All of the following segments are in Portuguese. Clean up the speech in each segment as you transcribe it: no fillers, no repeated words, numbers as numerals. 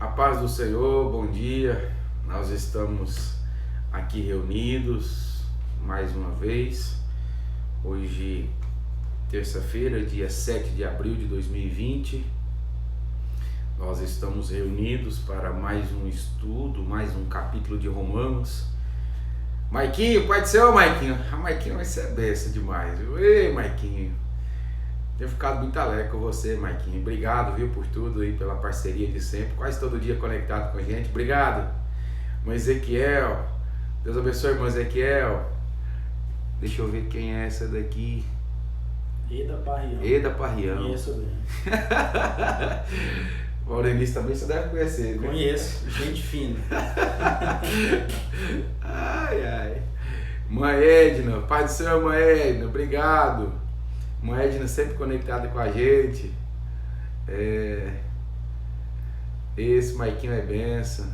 A paz do Senhor, bom dia. Nós estamos aqui reunidos mais uma vez. Hoje, terça-feira, dia 7 de abril de 2020. Nós estamos reunidos para mais um estudo, mais um capítulo de Romanos. Maiquinho, Pai do Céu, Maiquinho. A Maiquinho vai ser benção demais. Ei, Maiquinho. Tenho ficado muito alegre com você, Maiquinho. Obrigado, viu, por tudo aí, pela parceria de sempre. Quase todo dia conectado com a gente. Obrigado. Irmão Ezequiel. Deus abençoe, irmão Ezequiel. Deixa eu ver quem é essa daqui. Eda Parrião. Eda Parrião. Conheço bem. Maurenice também você deve conhecer, né? Conheço. Gente fina. Ai, ai. Mãe Edna. Pai do Céu, Mãe Edna. Obrigado. Mãe Edna sempre conectada com a gente. Esse Maiquinho é benção.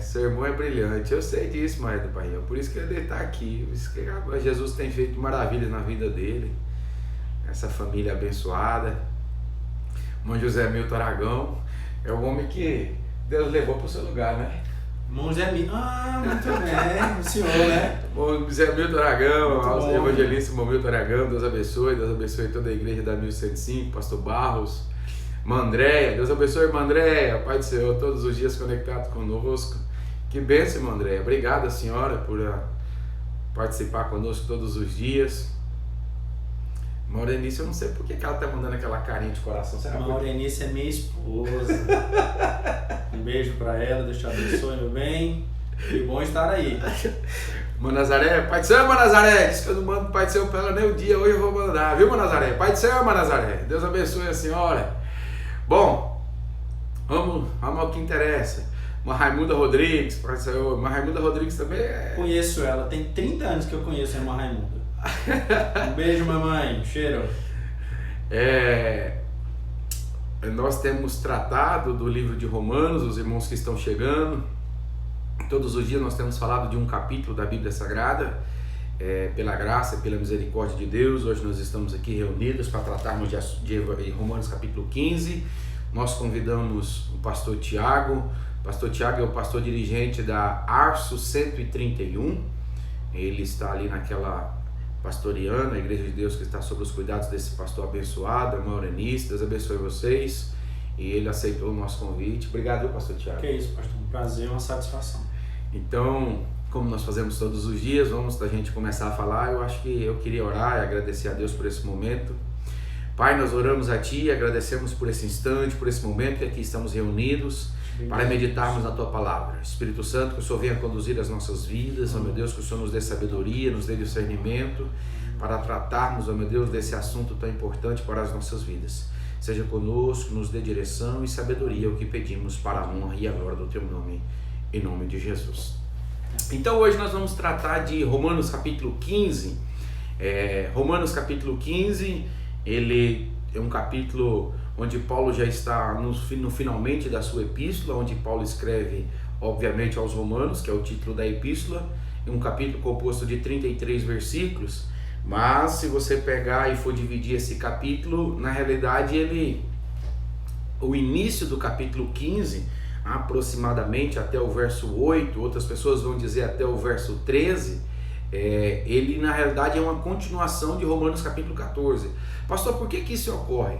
Seu irmão é brilhante. Eu sei disso, Mãe Edna Parrião. Por isso que ele está aqui. Por isso que Jesus tem feito maravilhas na vida dele. Essa família abençoada. Irmão José Milton Aragão. É o homem que Deus levou para o seu lugar, né? Irmão Zé Milton. Ah, muito bem. O senhor, né? Irmão José Milton Aragão, ao evangelista irmão Milton Aragão, Deus abençoe toda a igreja da 1105, Pastor Barros, irmã Andréia, Deus abençoe irmã Andréia, Pai do Senhor, todos os dias conectado conosco. Que bênção, irmã Andréia. Obrigado, senhora, por participar conosco todos os dias. Maurenice, eu não sei por que ela tá mandando aquela carinha de coração. Maurenice é minha esposa. Um beijo pra ela, Deus te abençoe, meu bem. Que bom estar aí. Irmã Nazaré, Pai do Céu, irmã Nazaré. Diz que eu não mando Pai do Céu pra ela nem o dia, hoje eu vou mandar, viu, irmã Nazaré? Pai do Céu, irmã Nazaré. Deus abençoe a senhora. Bom, vamos ao que interessa. Irmã Raimunda Rodrigues, Pai do Céu. Irmã Raimunda Rodrigues também é... Conheço ela, tem 30 anos que eu conheço a irmã Raimunda. Um beijo, mamãe. Cheiro. Nós temos tratado do livro de Romanos, os irmãos que estão chegando. Todos os dias nós temos falado de um capítulo da Bíblia Sagrada. Pela graça e pela misericórdia de Deus, hoje nós estamos aqui reunidos para tratarmos de Romanos capítulo 15. Nós convidamos o pastor Tiago. O pastor Tiago é o pastor dirigente da Arço 131. Ele está ali naquela pastoreando, a Igreja de Deus que está sob os cuidados desse pastor abençoado, Maurenice. Deus abençoe vocês. E ele aceitou o nosso convite. Obrigado, pastor Tiago. Que isso, pastor. Um prazer, uma satisfação. Então, como nós fazemos todos os dias, vamos da gente começar a falar. Eu acho que eu queria orar e agradecer a Deus por esse momento. Pai, nós oramos a Ti e agradecemos por esse instante, por esse momento que aqui estamos reunidos para meditarmos na Tua Palavra. Espírito Santo, que o Senhor venha conduzir as nossas vidas, ó meu Deus, que o Senhor nos dê sabedoria, nos dê discernimento para tratarmos, ó meu Deus, desse assunto tão importante para as nossas vidas. Seja conosco, nos dê direção e sabedoria, o que pedimos para a honra e a glória do Teu nome, em nome de Jesus. Então hoje nós vamos tratar de Romanos capítulo 15. Romanos capítulo 15, ele é um capítulo onde Paulo já está no finalmente da sua epístola, onde Paulo escreve, obviamente, aos Romanos, que é o título da epístola. É um capítulo composto de 33 versículos, mas se você pegar e for dividir esse capítulo, na realidade o início do capítulo 15, aproximadamente até o verso 8, outras pessoas vão dizer até o verso 13, ele na realidade é uma continuação de Romanos capítulo 14. Pastor, por que isso ocorre?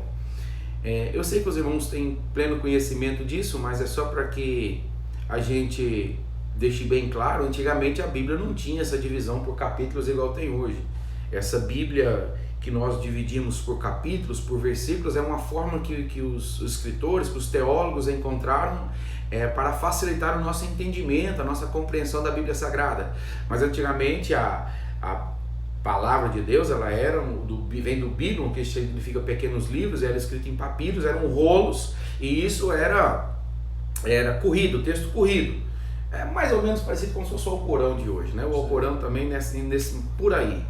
Eu sei que os irmãos têm pleno conhecimento disso, mas é só para que a gente deixe bem claro. Antigamente a Bíblia não tinha essa divisão por capítulos igual tem hoje. Essa Bíblia que nós dividimos por capítulos, por versículos, é uma forma que os escritores, que os teólogos encontraram para facilitar o nosso entendimento, a nossa compreensão da Bíblia Sagrada. Mas antigamente a palavra de Deus, ela vem do Bíblio, que significa pequenos livros, era escrito em papiros, eram rolos, e isso era corrido, texto corrido. É mais ou menos parecido com se fosse o Alcorão de hoje, né? O Alcorão também por aí.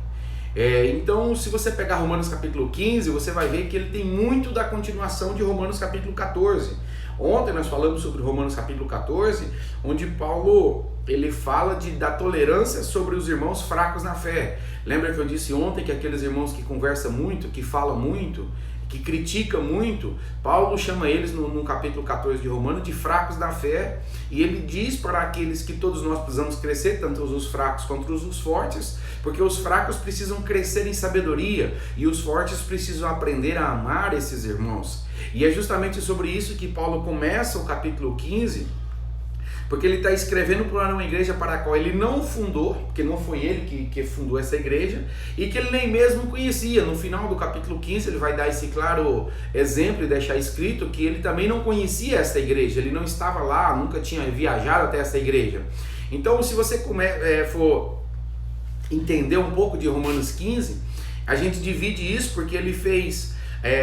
Então, se você pegar Romanos capítulo 15, você vai ver que ele tem muito da continuação de Romanos capítulo 14. Ontem nós falamos sobre Romanos capítulo 14, onde Paulo ele fala da tolerância sobre os irmãos fracos na fé. Lembra que eu disse ontem que aqueles irmãos que conversam muito, que falam muito, que critica muito, Paulo chama eles no capítulo 14 de Romanos de fracos da fé, e ele diz para aqueles que todos nós precisamos crescer, tanto os fracos quanto os fortes, porque os fracos precisam crescer em sabedoria e os fortes precisam aprender a amar esses irmãos. E é justamente sobre isso que Paulo começa o capítulo 15, porque ele está escrevendo para uma igreja para a qual ele não fundou, porque não foi ele que fundou essa igreja, e que ele nem mesmo conhecia. No final do capítulo 15 ele vai dar esse claro exemplo e deixar escrito que ele também não conhecia essa igreja, ele não estava lá, nunca tinha viajado até essa igreja. Então, se você for entender um pouco de Romanos 15, a gente divide isso porque ele fez...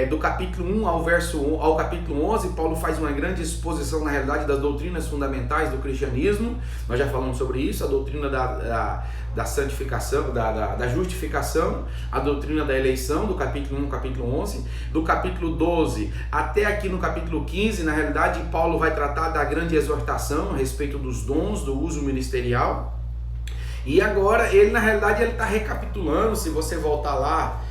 do capítulo 1 ao capítulo 11, Paulo faz uma grande exposição, na realidade, das doutrinas fundamentais do cristianismo. Nós já falamos sobre isso, a doutrina da santificação, da justificação, a doutrina da eleição, do capítulo 1 ao capítulo 11. Do capítulo 12 até aqui no capítulo 15, na realidade, Paulo vai tratar da grande exortação a respeito dos dons, do uso ministerial. E agora, ele na realidade está recapitulando, se você voltar lá...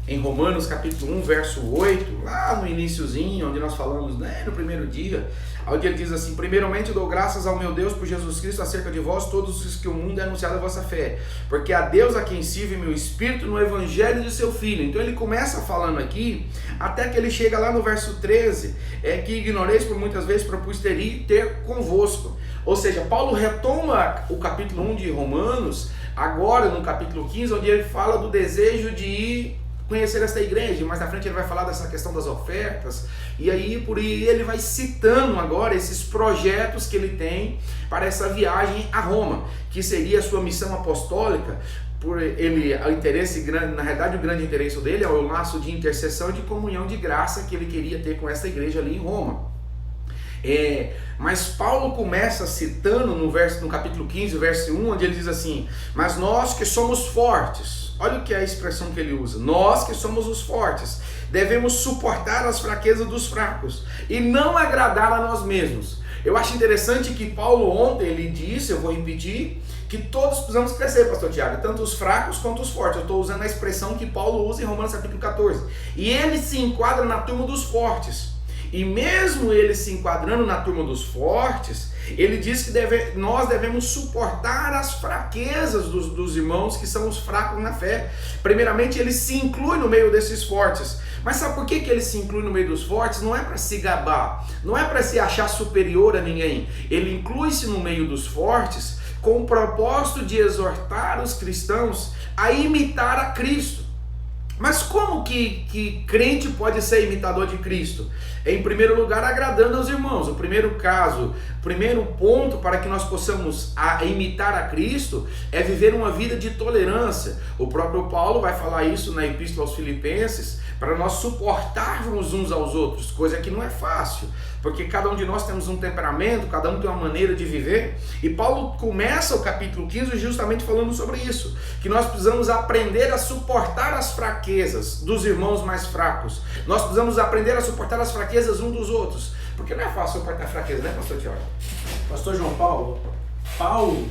em Romanos capítulo 1, verso 8, lá no iniciozinho, onde nós falamos, né, no primeiro dia, onde ele diz assim: primeiramente dou graças ao meu Deus por Jesus Cristo acerca de vós, todos os que o mundo é anunciado a vossa fé, porque a Deus a quem sirve meu espírito no evangelho de seu Filho. Então ele começa falando aqui, até que ele chega lá no verso 13, que ignoreis por muitas vezes propus ter convosco. Ou seja, Paulo retoma o capítulo 1 de Romanos, agora no capítulo 15, onde ele fala do desejo de ir conhecer essa igreja. Mais na frente ele vai falar dessa questão das ofertas, e aí por aí ele vai citando agora esses projetos que ele tem para essa viagem a Roma, que seria a sua missão apostólica. Por ele, o interesse grande, na realidade o grande interesse dele é o laço de intercessão e de comunhão de graça que ele queria ter com essa igreja ali em Roma. Mas Paulo começa citando no capítulo 15, verso 1, onde ele diz assim: mas nós que somos fortes, olha o que é a expressão que ele usa, nós que somos os fortes, devemos suportar as fraquezas dos fracos e não agradar a nós mesmos. Eu acho interessante que Paulo ontem ele disse, eu vou repetir, que todos precisamos crescer, pastor Tiago, tanto os fracos quanto os fortes. Eu estou usando a expressão que Paulo usa em Romanos capítulo 14, e ele se enquadra na turma dos fortes. E mesmo ele se enquadrando na turma dos fortes, ele diz que nós devemos suportar as fraquezas dos irmãos que são os fracos na fé. Primeiramente, ele se inclui no meio desses fortes. Mas sabe por que ele se inclui no meio dos fortes? Não é para se gabar, não é para se achar superior a ninguém. Ele inclui-se no meio dos fortes com o propósito de exortar os cristãos a imitar a Cristo. Mas como que crente pode ser imitador de Cristo? Em primeiro lugar, agradando aos irmãos. O primeiro ponto para que nós possamos imitar a Cristo é viver uma vida de tolerância. O próprio Paulo vai falar isso na Epístola aos Filipenses, para nós suportarmos uns aos outros, coisa que não é fácil, porque cada um de nós temos um temperamento, cada um tem uma maneira de viver, e Paulo começa o capítulo 15 justamente falando sobre isso, que nós precisamos aprender a suportar as fraquezas dos irmãos mais fracos, nós precisamos aprender a suportar as fraquezas uns dos outros, porque não é fácil suportar fraqueza, né, pastor Tiago? Pastor João Paulo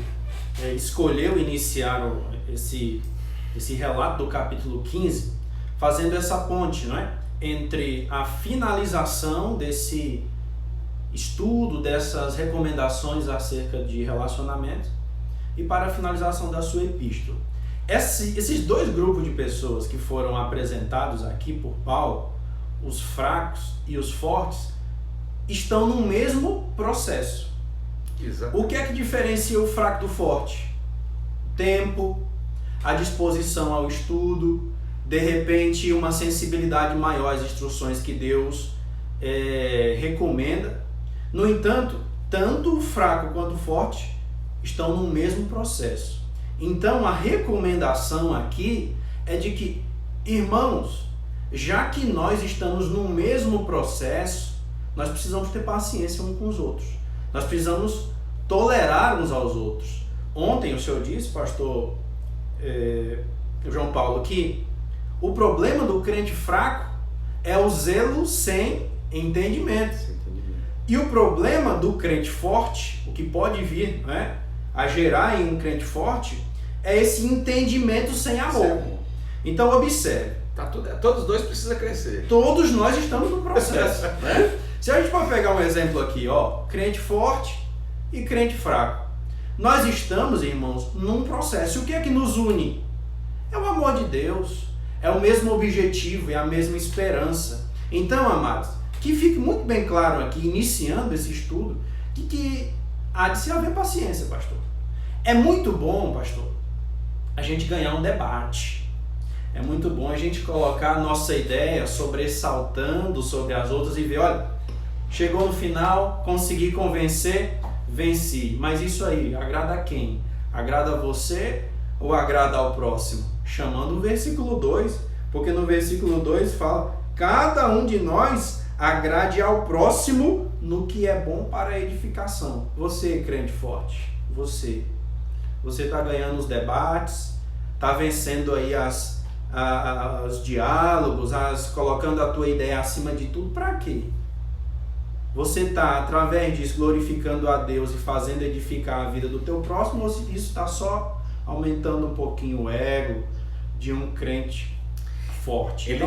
escolheu iniciar esse relato do capítulo 15 fazendo essa ponte, não é? Entre a finalização desse estudo, dessas recomendações acerca de relacionamento, e para a finalização da sua epístola. Esses dois grupos de pessoas que foram apresentados aqui por Paulo, os fracos e os fortes, estão no mesmo processo. Exato. O que é que diferencia o fraco do forte? O tempo, a disposição ao estudo, de repente uma sensibilidade maior às instruções que Deus recomenda. No entanto, tanto o fraco quanto o forte estão no mesmo processo. Então a recomendação aqui é de que, irmãos, já que nós estamos no mesmo processo, nós precisamos ter paciência uns com os outros. Nós precisamos tolerar uns aos outros. Ontem o senhor disse, pastor João Paulo, que o problema do crente fraco é o zelo sem entendimento. E o problema do crente forte, o que pode vir, né, a gerar em um crente forte, é esse entendimento sem amor. Então observe, Todos dois precisam crescer. Todos nós estamos no processo, né? Se a gente for pegar um exemplo aqui, ó, crente forte e crente fraco. Nós estamos, irmãos, num processo. E o que é que nos une? É o amor de Deus, é o mesmo objetivo, é a mesma esperança. Então, amados, que fique muito bem claro aqui, iniciando esse estudo, que há de se haver paciência, pastor. É muito bom, pastor, a gente ganhar um debate. É muito bom a gente colocar a nossa ideia sobressaltando sobre as outras e ver, olha, chegou no final, consegui convencer, venci. Mas isso aí, agrada a quem? Agrada a você ou agrada ao próximo? Chamando o versículo 2, porque no versículo 2 fala, cada um de nós agrade ao próximo no que é bom para a edificação. Você, crente forte, você está ganhando os debates, está vencendo aí os diálogos, colocando a tua ideia acima de tudo, para quê? Você está, através disso, glorificando a Deus e fazendo edificar a vida do teu próximo, ou se isso está só aumentando um pouquinho o ego de um crente forte?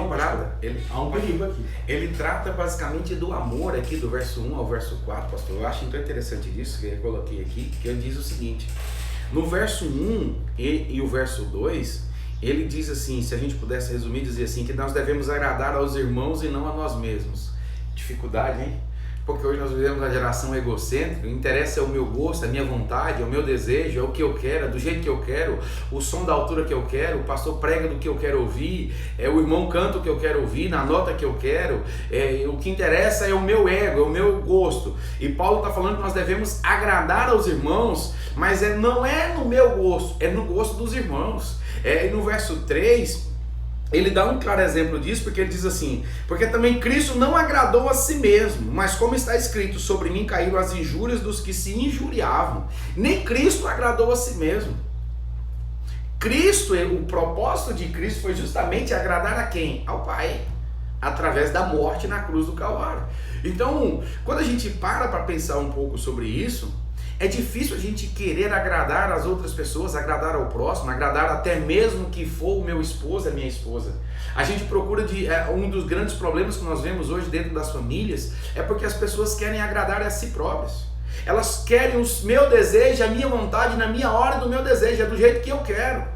Há um perigo aqui. Ele trata basicamente do amor aqui, do verso 1 ao verso 4, pastor. Eu acho então interessante disso, que eu coloquei aqui, que ele diz o seguinte: no verso 1 e o verso 2, ele diz assim, se a gente pudesse resumir, dizer assim, que nós devemos agradar aos irmãos e não a nós mesmos. Dificuldade, hein? Porque hoje nós vivemos uma geração egocêntrica, o interesse é o meu gosto, a minha vontade, é o meu desejo, é o que eu quero, é do jeito que eu quero, o som da altura que eu quero, o pastor prega do que eu quero ouvir, o irmão canta o que eu quero ouvir, na nota que eu quero, o que interessa é o meu ego, é o meu gosto. E Paulo está falando que nós devemos agradar aos irmãos, mas não é no meu gosto, é no gosto dos irmãos. E no verso 3... ele dá um claro exemplo disso, porque ele diz assim, porque também Cristo não agradou a si mesmo, mas como está escrito, sobre mim caíram as injúrias dos que se injuriavam. Nem Cristo agradou a si mesmo. O propósito de Cristo foi justamente agradar a quem? Ao Pai, através da morte na cruz do Calvário. Então, quando a gente para pensar um pouco sobre isso, é difícil a gente querer agradar as outras pessoas, agradar ao próximo, agradar até mesmo que for o meu esposo, a minha esposa. A gente procura um dos grandes problemas que nós vemos hoje dentro das famílias é porque as pessoas querem agradar a si próprias. Elas querem o meu desejo, a minha vontade, na minha hora do meu desejo, é do jeito que eu quero.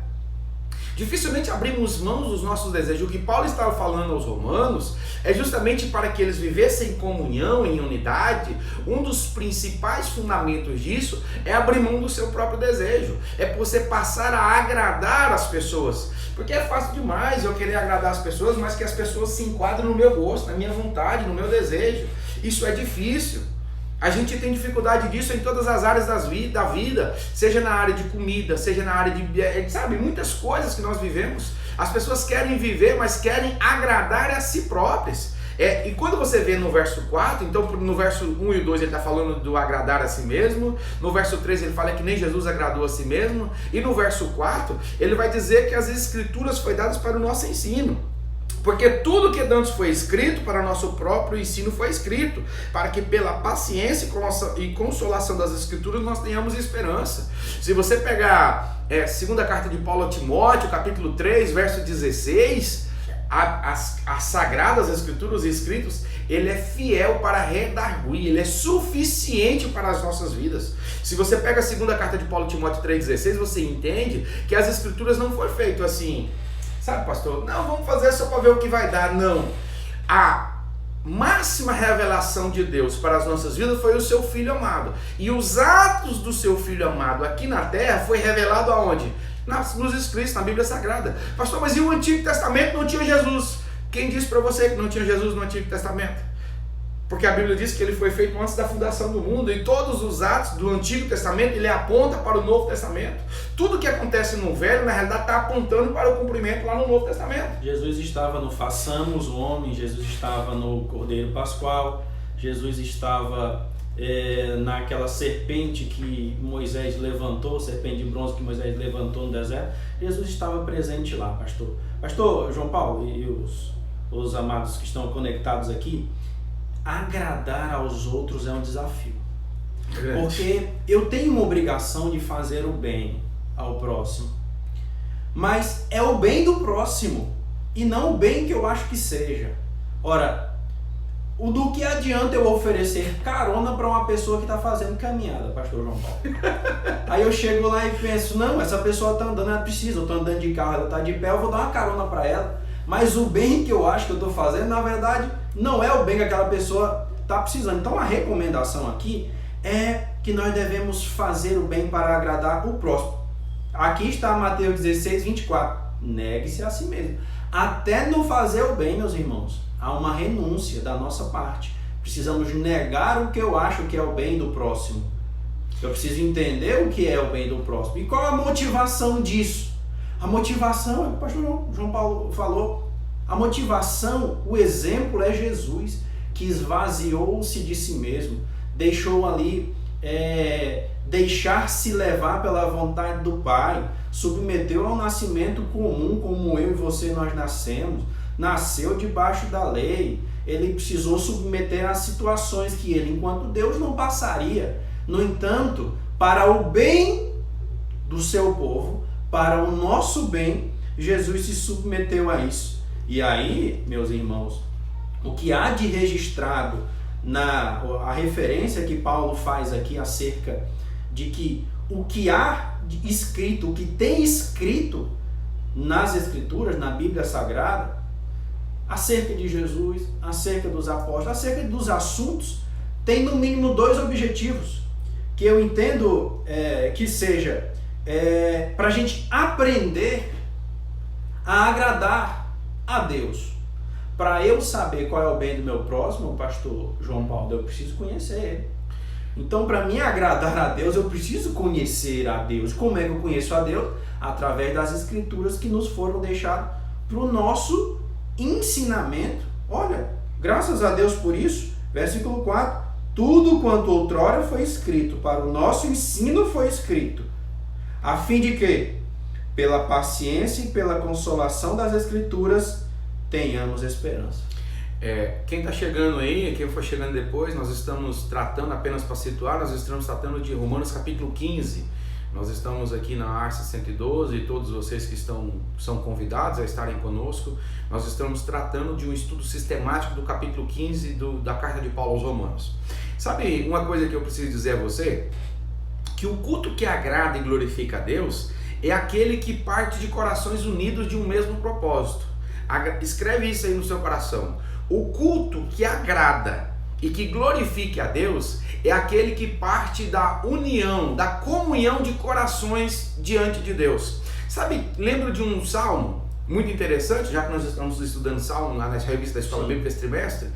Dificilmente abrimos mãos dos nossos desejos. O que Paulo estava falando aos romanos é justamente para que eles vivessem em comunhão, em unidade. Um dos principais fundamentos disso é abrir mão do seu próprio desejo. É você passar a agradar as pessoas. Porque é fácil demais eu querer agradar as pessoas, mas que as pessoas se enquadrem no meu gosto, na minha vontade, no meu desejo. Isso é difícil. A gente tem dificuldade disso em todas as áreas da vida, seja na área de comida, seja na área de, sabe, muitas coisas que nós vivemos. As pessoas querem viver, mas querem agradar a si próprias. E quando você vê no verso 4, então no verso 1 e 2 ele está falando do agradar a si mesmo, no verso 3 ele fala que nem Jesus agradou a si mesmo, e no verso 4 ele vai dizer que as escrituras foram dadas para o nosso ensino. Porque tudo que antes foi escrito para o nosso próprio ensino foi escrito, para que pela paciência e consolação das escrituras nós tenhamos esperança. Se você pegar segunda carta de Paulo a Timóteo, capítulo 3, verso 16, as sagradas escrituras escritos, ele é fiel para redarguir, ele é suficiente para as nossas vidas. Se você pega a segunda carta de Paulo a Timóteo 3,16, você entende que as escrituras não foram feitas assim, sabe, pastor? Não, vamos fazer só para ver o que vai dar. Não. A máxima revelação de Deus para as nossas vidas foi o seu Filho amado. E os atos do seu Filho amado aqui na terra foi revelado aonde? Nos escritos, na Bíblia Sagrada. Pastor, mas e o Antigo Testamento não tinha Jesus? Quem disse para você que não tinha Jesus no Antigo Testamento? Porque a Bíblia diz que ele foi feito antes da fundação do mundo, e todos os atos do Antigo Testamento, ele aponta para o Novo Testamento. Tudo que acontece no Velho, na realidade, está apontando para o cumprimento lá no Novo Testamento. Jesus estava no façamos o homem, Jesus estava no Cordeiro Pascual, Jesus estava naquela serpente que Moisés levantou, serpente de bronze que Moisés levantou no deserto. Jesus estava presente lá, pastor. Pastor João Paulo e os amados que estão conectados aqui, agradar aos outros é um desafio. Porque eu tenho uma obrigação de fazer o bem ao próximo. Mas é o bem do próximo e não o bem que eu acho que seja. Ora, do que adianta eu oferecer carona para uma pessoa que está fazendo caminhada, pastor João Paulo? Aí eu chego lá e penso, não, essa pessoa está andando, ela precisa, eu estou andando de carro, ela está de pé, eu vou dar uma carona para ela. Mas o bem que eu acho que eu estou fazendo, na verdade, não é o bem que aquela pessoa está precisando. Então a recomendação aqui é que nós devemos fazer o bem para agradar o próximo. Aqui está Mateus 16, 24. Negue-se a si mesmo. Até no fazer o bem, meus irmãos, há uma renúncia da nossa parte. Precisamos negar o que eu acho que é o bem do próximo. Eu preciso entender o que é o bem do próximo. E qual a motivação disso? A motivação, o pastor João Paulo falou, a motivação, o exemplo é Jesus, que esvaziou-se de si mesmo, deixou ali, deixar-se levar pela vontade do Pai, submeteu ao nascimento comum, como eu e você nós nascemos, nasceu debaixo da lei, ele precisou submeter a situações que ele, enquanto Deus, não passaria. No entanto, para o bem do seu povo, para o nosso bem, Jesus se submeteu a isso. E aí, meus irmãos, o que há de registrado a referência que Paulo faz aqui acerca de que o que há escrito, o que tem escrito nas Escrituras, na Bíblia Sagrada, acerca de Jesus, acerca dos apóstolos, acerca dos assuntos, tem no mínimo dois objetivos, que eu entendo que seja para a gente aprender a agradar a Deus. Para eu saber qual é o bem do meu próximo, o pastor João Paulo, eu preciso conhecer ele. Então, para mim agradar a Deus, eu preciso conhecer a Deus. Como é que eu conheço a Deus? Através das Escrituras que nos foram deixadas para o nosso ensinamento. Olha, graças a Deus por isso, versículo 4, tudo quanto outrora foi escrito, para o nosso ensino foi escrito, a fim de que, pela paciência e pela consolação das Escrituras, tenhamos esperança. Quem está chegando aí, quem for chegando depois, nós estamos tratando, apenas para situar, nós estamos tratando de Romanos capítulo 15. Nós estamos aqui na Arça 112 e todos vocês que são convidados a estarem conosco. Nós estamos tratando de um estudo sistemático do capítulo 15 da carta de Paulo aos Romanos. Sabe uma coisa que eu preciso dizer a você? Que o culto que agrada e glorifica a Deus é aquele que parte de corações unidos de um mesmo propósito. Escreve isso aí no seu coração. O culto que agrada e que glorifique a Deus é aquele que parte da união, da comunhão de corações diante de Deus. Sabe, lembro de um salmo muito interessante, já que nós estamos estudando salmo lá na revista da Escola Bíblica esse trimestre.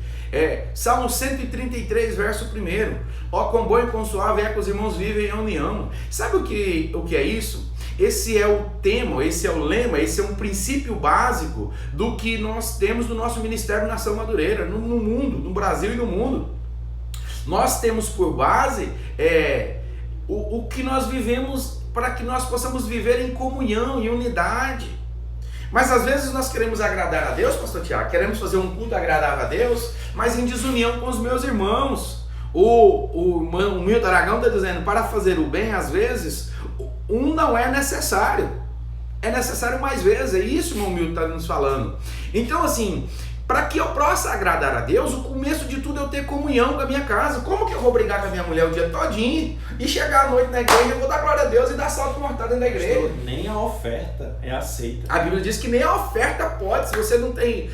Salmo 133, verso 1. Ó, quão bom e quão suave é que os irmãos vivem em união. Sabe o que é isso? Esse é o tema, esse é o lema, esse é um princípio básico do que nós temos no nosso Ministério Nação Madureira, no mundo, no Brasil e no mundo. Nós temos por base o que nós vivemos para que nós possamos viver em comunhão, em unidade. Mas às vezes nós queremos agradar a Deus, pastor Tiago, queremos fazer um culto agradável a Deus, mas em desunião com os meus irmãos. O Milton Aragão está dizendo, para fazer o bem, às vezes, um não é necessário. É necessário mais vezes, é isso que o Milton está nos falando. Então assim, para que eu possa agradar a Deus, o começo de tudo é eu ter comunhão com a minha casa. Como que eu vou brigar com a minha mulher o dia todinho e chegar à noite na igreja, eu vou dar glória a Deus e dar salto mortal dentro da igreja? Nem a oferta é aceita. A Bíblia diz que nem a oferta pode. Se você não tem,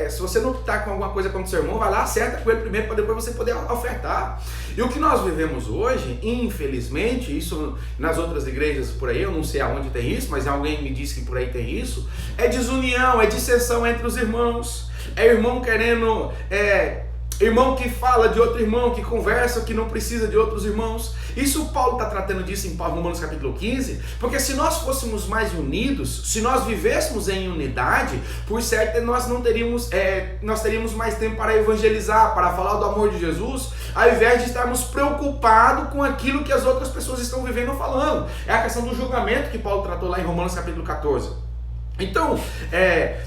se você não está com alguma coisa contra o seu irmão, vai lá, acerta com ele primeiro para depois você poder ofertar. E o que nós vivemos hoje, infelizmente, isso nas outras igrejas por aí, eu não sei aonde tem isso, mas alguém me disse que por aí tem isso, é desunião, é dissensão entre os irmãos. É irmão querendo, irmão que fala de outro irmão, que conversa, que não precisa de outros irmãos. Isso Paulo está tratando disso em Romanos capítulo 15, porque se nós fôssemos mais unidos, se nós vivêssemos em unidade, por certo nós teríamos mais tempo para evangelizar, para falar do amor de Jesus, ao invés de estarmos preocupados com aquilo que as outras pessoas estão vivendo ou falando. É a questão do julgamento que Paulo tratou lá em Romanos capítulo 14. Então,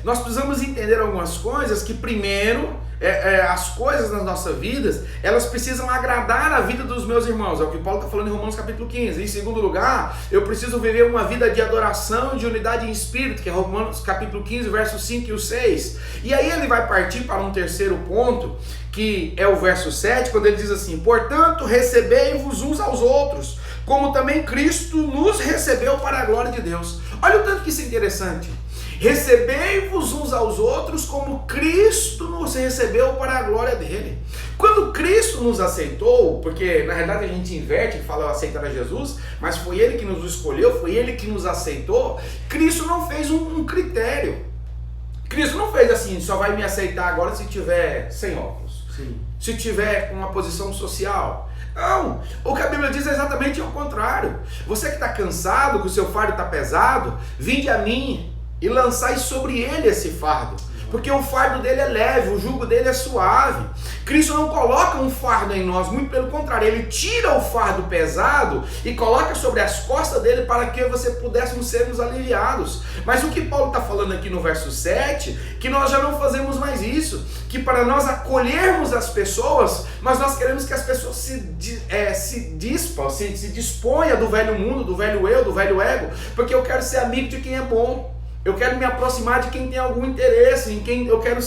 nós precisamos entender algumas coisas que primeiro as coisas nas nossas vidas, elas precisam agradar a vida dos meus irmãos. É o que Paulo está falando em Romanos capítulo 15. Em segundo lugar, eu preciso viver uma vida de adoração, de unidade em espírito, que é Romanos capítulo 15, versos 5 e o 6. E aí ele vai partir para um terceiro ponto, que é o verso 7, quando ele diz assim: portanto, recebei-vos uns aos outros, como também Cristo nos recebeu para a glória de Deus. Olha o tanto que isso é interessante. Recebei-vos uns aos outros como Cristo nos recebeu para a glória dele. Quando Cristo nos aceitou, porque na realidade a gente inverte e fala aceitar a Jesus, mas foi Ele que nos escolheu, foi Ele que nos aceitou. Cristo não fez um critério. Cristo não fez assim: só vai me aceitar agora se tiver sem óculos, sim, se tiver com uma posição social. Não, o que a Bíblia diz é exatamente ao contrário. Você que está cansado, que o seu fardo está pesado, vinde a mim e lançai sobre ele esse fardo, porque o fardo dele é leve, o jugo dele é suave. Cristo não coloca um fardo em nós, muito pelo contrário, ele tira o fardo pesado e coloca sobre as costas dele para que você pudéssemos sermos aliviados. Mas o que Paulo está falando aqui no verso 7, que nós já não fazemos mais isso, que para nós acolhermos as pessoas, mas nós queremos que as pessoas se disponha do velho mundo, do velho eu, do velho ego, porque eu quero ser amigo de quem é bom. Eu quero me aproximar de quem tem algum interesse, em quem eu quero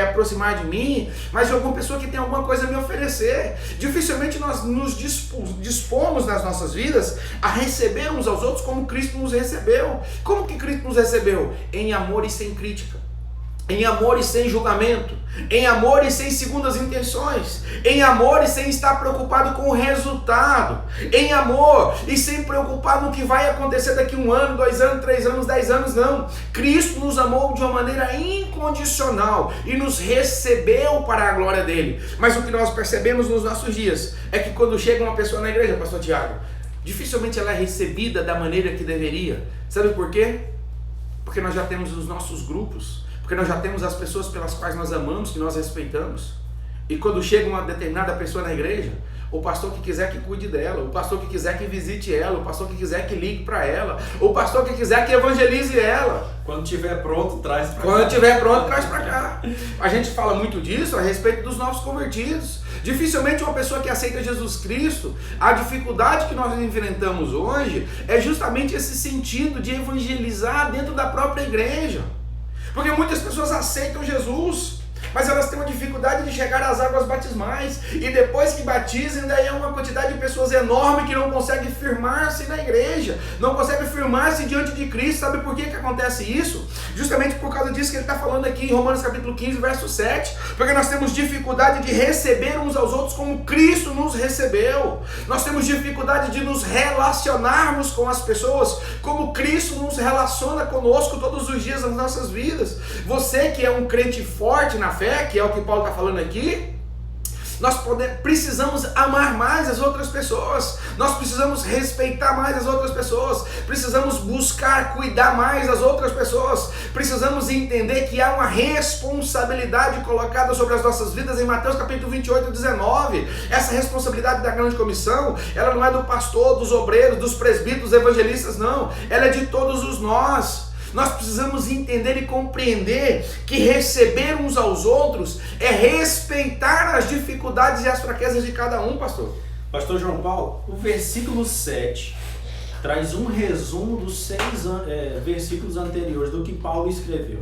aproximar de mim, mas de alguma pessoa que tem alguma coisa a me oferecer. Dificilmente nós nos dispomos nas nossas vidas a receber uns aos outros como Cristo nos recebeu. Como que Cristo nos recebeu? Em amor e sem crítica, em amor e sem julgamento, em amor e sem segundas intenções, em amor e sem estar preocupado com o resultado, em amor e sem preocupar no que vai acontecer daqui 1 ano, 2 anos, 3 anos, 10 anos, não. Cristo nos amou de uma maneira incondicional e nos recebeu para a glória dele. Mas o que nós percebemos nos nossos dias é que quando chega uma pessoa na igreja, pastor Tiago, dificilmente ela é recebida da maneira que deveria. Sabe por quê? Porque nós já temos os nossos grupos, porque nós já temos as pessoas pelas quais nós amamos, que nós respeitamos. E quando chega uma determinada pessoa na igreja, o pastor que quiser que cuide dela, o pastor que quiser que visite ela, o pastor que quiser que ligue para ela, o pastor que quiser que evangelize ela. Quando estiver pronto, traz para cá. Quando estiver pronto, traz para cá. A gente fala muito disso a respeito dos novos convertidos. Dificilmente uma pessoa que aceita Jesus Cristo, a dificuldade que nós enfrentamos hoje é justamente esse sentido de evangelizar dentro da própria igreja. Porque muitas pessoas aceitam Jesus, mas elas têm uma dificuldade de chegar às águas batismais, e depois que batizam, daí é uma quantidade de pessoas enorme que não consegue firmar-se na igreja, não consegue firmar-se diante de Cristo. Sabe por que acontece isso? Justamente por causa disso que ele está falando aqui em Romanos capítulo 15, verso 7, porque nós temos dificuldade de receber uns aos outros como Cristo nos recebeu. Nós temos dificuldade de nos relacionarmos com as pessoas como Cristo nos relaciona conosco todos os dias das nossas vidas. Você que é um crente forte na fé, que é o que Paulo está falando aqui, nós precisamos amar mais as outras pessoas, nós precisamos respeitar mais as outras pessoas, precisamos buscar cuidar mais das outras pessoas, precisamos entender que há uma responsabilidade colocada sobre as nossas vidas em Mateus capítulo 28, 19. Essa responsabilidade da grande comissão, ela não é do pastor, dos obreiros, dos presbíteros, dos evangelistas, não, ela é de todos os nós. Nós precisamos entender e compreender que receber uns aos outros é respeitar as dificuldades e as fraquezas de cada um, pastor. Pastor João Paulo, o versículo 7 traz um resumo dos 6 versículos anteriores do que Paulo escreveu.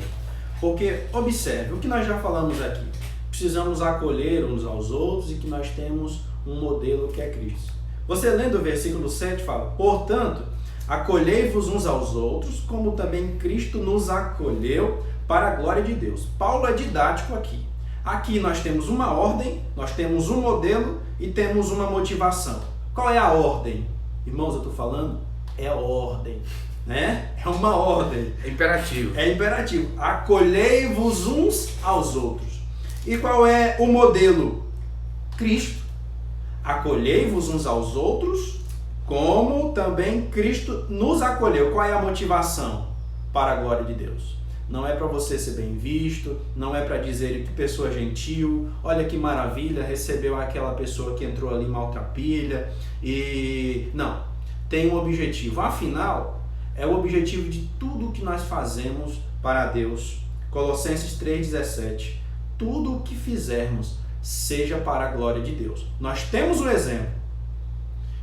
Porque, observe, o que nós já falamos aqui, precisamos acolher uns aos outros e que nós temos um modelo que é Cristo. Você lendo o versículo 7 fala: portanto, acolhei-vos uns aos outros, como também Cristo nos acolheu para a glória de Deus. Paulo é didático aqui. Aqui nós temos uma ordem, nós temos um modelo e temos uma motivação. Qual é a ordem? Irmãos, eu estou falando, é ordem, né? É uma ordem. É imperativo. É imperativo. Acolhei-vos uns aos outros. E qual é o modelo? Cristo. Acolhei-vos uns aos outros, como também Cristo nos acolheu. Qual é a motivação? Para a glória de Deus. Não é para você ser bem visto, não é para dizer que pessoa gentil, olha que maravilha, recebeu aquela pessoa que entrou ali maltrapilha. Não, tem um objetivo. Afinal, é o objetivo de tudo que nós fazemos para Deus. Colossenses 3,17. tudo o que fizermos seja para a glória de Deus. Nós temos um exemplo.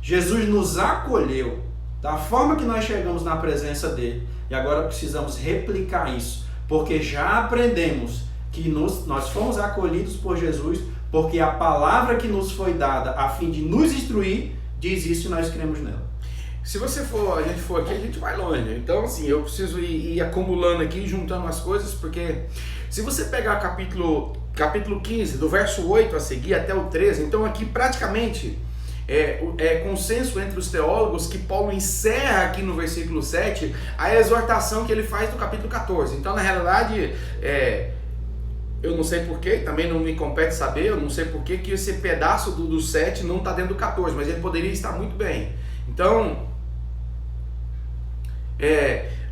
Jesus nos acolheu da forma que nós chegamos na presença dele. E agora precisamos replicar isso, porque já aprendemos que nós fomos acolhidos por Jesus, porque a palavra que nos foi dada a fim de nos instruir diz isso e nós cremos nela. Se a gente for aqui, a gente vai longe. Então, assim, eu preciso ir acumulando aqui, juntando as coisas, porque se você pegar capítulo 15, do verso 8 a seguir até o 13, então aqui praticamente é consenso entre os teólogos que Paulo encerra aqui no versículo 7 a exortação que ele faz no capítulo 14. Então, na realidade, eu não sei porquê, também não me compete saber, eu não sei porquê que esse pedaço do 7 não está dentro do 14, mas ele poderia estar muito bem. Então,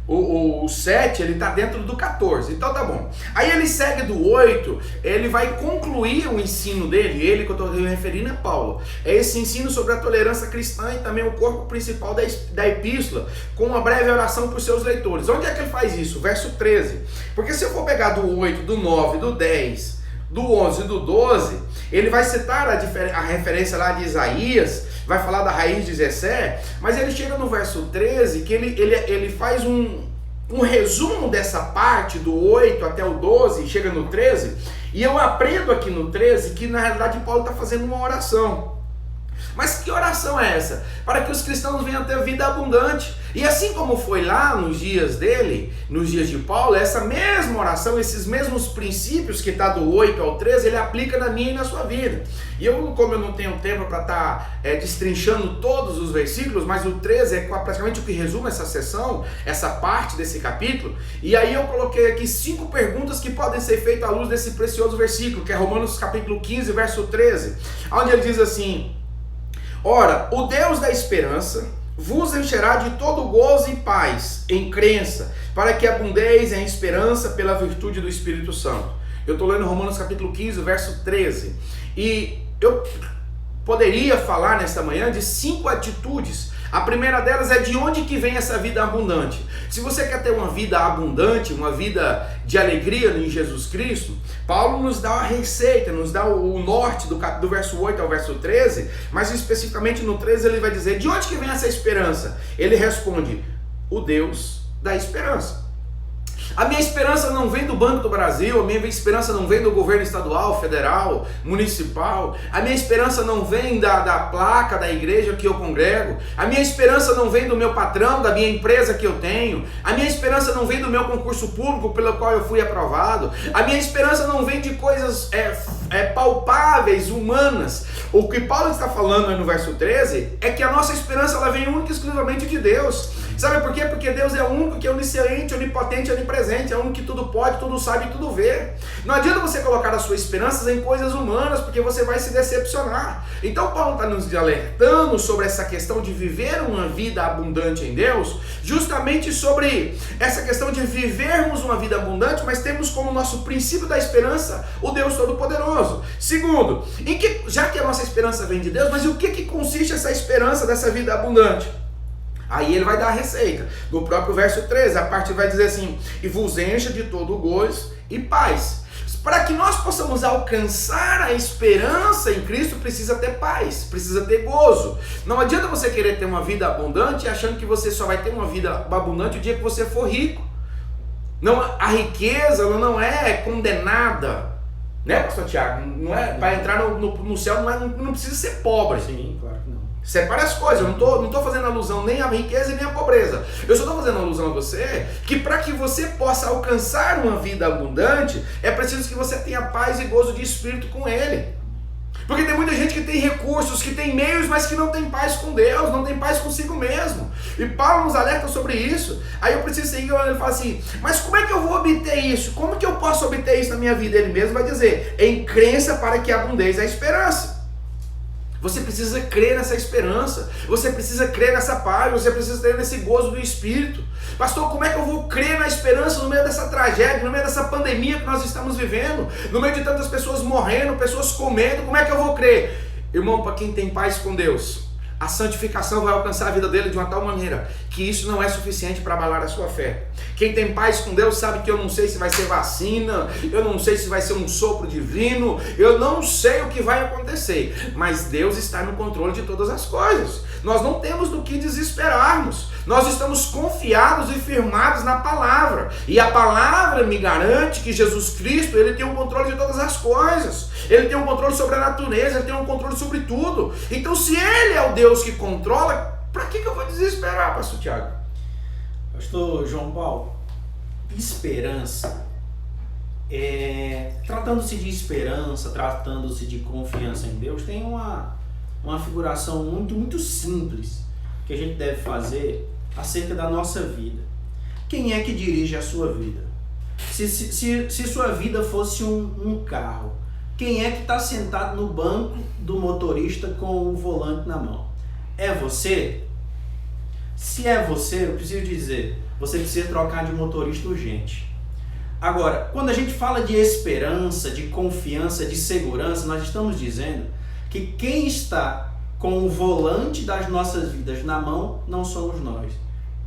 o 7 ele está dentro do 14, então tá bom. Aí ele segue do 8, ele vai concluir o ensino dele, ele que eu estou me referindo é Paulo. É esse ensino sobre a tolerância cristã e também o corpo principal da epístola, com uma breve oração para os seus leitores. Onde é que ele faz isso? Verso 13. Porque se eu for pegar do 8, do 9, do 10, do 11 e do 12, ele vai citar a referência lá de Isaías, vai falar da raiz de Jessé, mas ele chega no verso 13, que ele faz um resumo dessa parte, do 8 até o 12, chega no 13, e eu aprendo aqui no 13 que na realidade Paulo está fazendo uma oração. Mas que oração é essa? Para que os cristãos venham ter vida abundante. E assim como foi lá nos dias dele, nos dias de Paulo, essa mesma oração, esses mesmos princípios que está do 8 ao 13, ele aplica na minha e na sua vida. E como eu não tenho tempo para estar destrinchando todos os versículos, mas o 13 é praticamente o que resume essa sessão, essa parte desse capítulo. E aí eu coloquei aqui 5 perguntas que podem ser feitas à luz desse precioso versículo, que é Romanos capítulo 15, verso 13, onde ele diz assim: ora, o Deus da esperança vos encherá de todo gozo e paz em crença, para que abundeis em esperança pela virtude do Espírito Santo. Eu estou lendo Romanos capítulo 15, verso 13. E eu poderia falar nesta manhã de 5 atitudes. A primeira delas é de onde que vem essa vida abundante. Se você quer ter uma vida abundante, uma vida de alegria em Jesus Cristo, Paulo nos dá a receita, nos dá o norte do verso 8 ao verso 13, mas especificamente no 13 ele vai dizer de onde que vem essa esperança. Ele responde: o Deus da esperança. A minha esperança não vem do Banco do Brasil, a minha esperança não vem do governo estadual, federal, municipal, a minha esperança não vem da placa da igreja que eu congrego, a minha esperança não vem do meu patrão, da minha empresa que eu tenho, a minha esperança não vem do meu concurso público pelo qual eu fui aprovado, a minha esperança não vem de coisas palpáveis, humanas. O que Paulo está falando aí no verso 13 é que a nossa esperança ela vem única e exclusivamente de Deus. Sabe por quê? Porque Deus é o único que é onisciente, onipotente, onipresente, é o único que tudo pode, tudo sabe e tudo vê. Não adianta você colocar as suas esperanças em coisas humanas, porque você vai se decepcionar. Então Paulo está nos alertando sobre essa questão de viver uma vida abundante em Deus, justamente sobre essa questão de vivermos uma vida abundante, mas temos como nosso princípio da esperança o Deus Todo-Poderoso. Segundo, já que a nossa esperança vem de Deus, mas o que consiste essa esperança dessa vida abundante? Aí ele vai dar a receita. No próprio verso 13, a parte vai dizer assim: e vos encha de todo gozo e paz. Para que nós possamos alcançar a esperança em Cristo, precisa ter paz, precisa ter gozo. Não adianta você querer ter uma vida abundante achando que você só vai ter uma vida abundante o dia que você for rico. Não, a riqueza não é condenada, né, pastor Tiago? Não é, para entrar no céu não precisa ser pobre. Sim, claro que não. Separa as coisas, eu não estou fazendo alusão nem à riqueza e nem à pobreza. Eu só estou fazendo alusão a você que para que você possa alcançar uma vida abundante, é preciso que você tenha paz e gozo de espírito com Ele. Porque tem muita gente que tem recursos, que tem meios, mas que não tem paz com Deus, não tem paz consigo mesmo. E Paulo nos alerta sobre isso. Aí eu preciso seguir, ele fala assim: mas como é que eu vou obter isso? Como que eu posso obter isso na minha vida? Ele mesmo vai dizer: em crença para que abundeis a esperança. Você precisa crer nessa esperança, você precisa crer nessa paz, você precisa crer nesse gozo do Espírito. Pastor, como é que eu vou crer na esperança no meio dessa tragédia, no meio dessa pandemia que nós estamos vivendo, no meio de tantas pessoas morrendo, pessoas comendo, como é que eu vou crer? Irmão, para quem tem paz com Deus, a santificação vai alcançar a vida dele de uma tal maneira que isso não é suficiente para abalar a sua fé. Quem tem paz com Deus sabe que eu não sei se vai ser vacina, eu não sei se vai ser um sopro divino, eu não sei o que vai acontecer, mas Deus está no controle de todas as coisas. Nós não temos do que desesperarmos, nós estamos confiados e firmados na palavra, e a palavra me garante que Jesus Cristo, ele tem um controle de todas as coisas, ele tem um controle sobre a natureza, ele tem um controle sobre tudo. Então, se ele é o Deus que controla, para que eu vou desesperar, pastor Tiago? Pastor João Paulo, esperança, tratando-se de esperança, tratando-se de confiança em Deus, tem uma figuração muito simples que a gente deve fazer acerca da nossa vida. Quem é que dirige a sua vida? Se sua vida fosse um carro, quem é que está sentado no banco do motorista com o volante na mão? É você? Se é você, eu preciso dizer, você precisa trocar de motorista urgente. Agora, quando a gente fala de esperança, de confiança, de segurança, nós estamos dizendo que quem está com o volante das nossas vidas na mão não somos nós,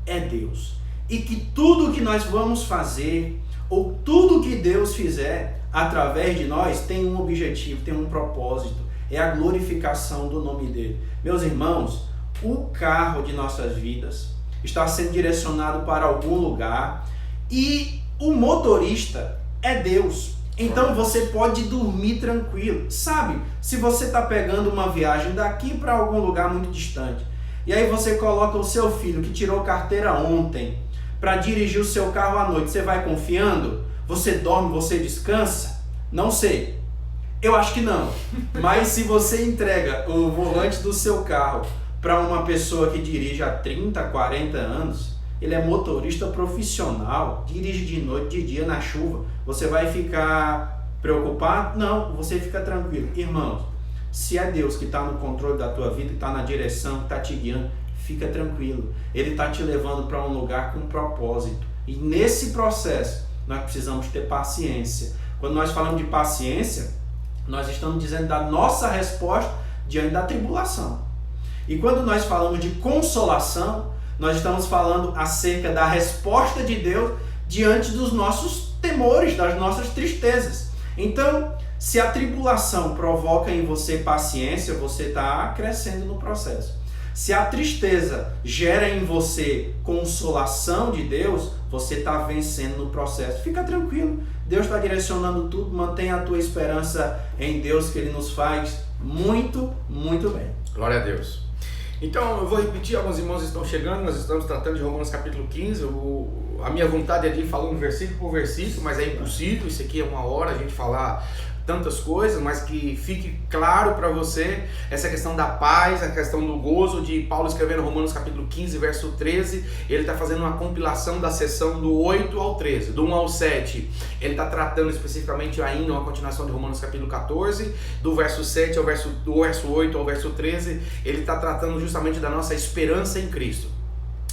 é Deus. E que tudo que nós vamos fazer, ou tudo que Deus fizer através de nós, tem um objetivo, tem um propósito, é a glorificação do nome dele. Meus irmãos, o carro de nossas vidas está sendo direcionado para algum lugar e o motorista é Deus. Então você pode dormir tranquilo. Sabe, se você está pegando uma viagem daqui para algum lugar muito distante, e aí você coloca o seu filho que tirou carteira ontem para dirigir o seu carro à noite, você vai confiando? Você dorme, você descansa? Não sei. Eu acho que não. Mas se você entrega o volante do seu carro para uma pessoa que dirige há 30, 40 anos, ele é motorista profissional, dirige de noite, de dia, na chuva, você vai ficar preocupado? Não, você fica tranquilo. Irmãos, se é Deus que está no controle da tua vida, que está na direção, que está te guiando, fica tranquilo. Ele está te levando para um lugar com propósito. E nesse processo, nós precisamos ter paciência. Quando nós falamos de paciência, nós estamos dizendo da nossa resposta diante da tribulação. E quando nós falamos de consolação, nós estamos falando acerca da resposta de Deus diante dos nossos temores, das nossas tristezas. Então, se a tribulação provoca em você paciência, você está crescendo no processo. Se a tristeza gera em você consolação de Deus, você está vencendo no processo. Fica tranquilo, Deus está direcionando tudo, mantenha a tua esperança em Deus, que Ele nos faz muito, muito bem. Glória a Deus. Então, eu vou repetir, alguns irmãos estão chegando, nós estamos tratando de Romanos capítulo 15, a minha vontade é de ir falando versículo por versículo, mas é impossível, isso aqui é uma hora a gente falar tantas coisas, mas que fique claro para você essa questão da paz, a questão do gozo de Paulo escrevendo Romanos capítulo 15, verso 13, ele está fazendo uma compilação da seção do 8 ao 13, do 1 ao 7, ele está tratando especificamente ainda uma continuação de Romanos capítulo 14, do verso 7 ao do verso 8 ao verso 13, ele está tratando justamente da nossa esperança em Cristo.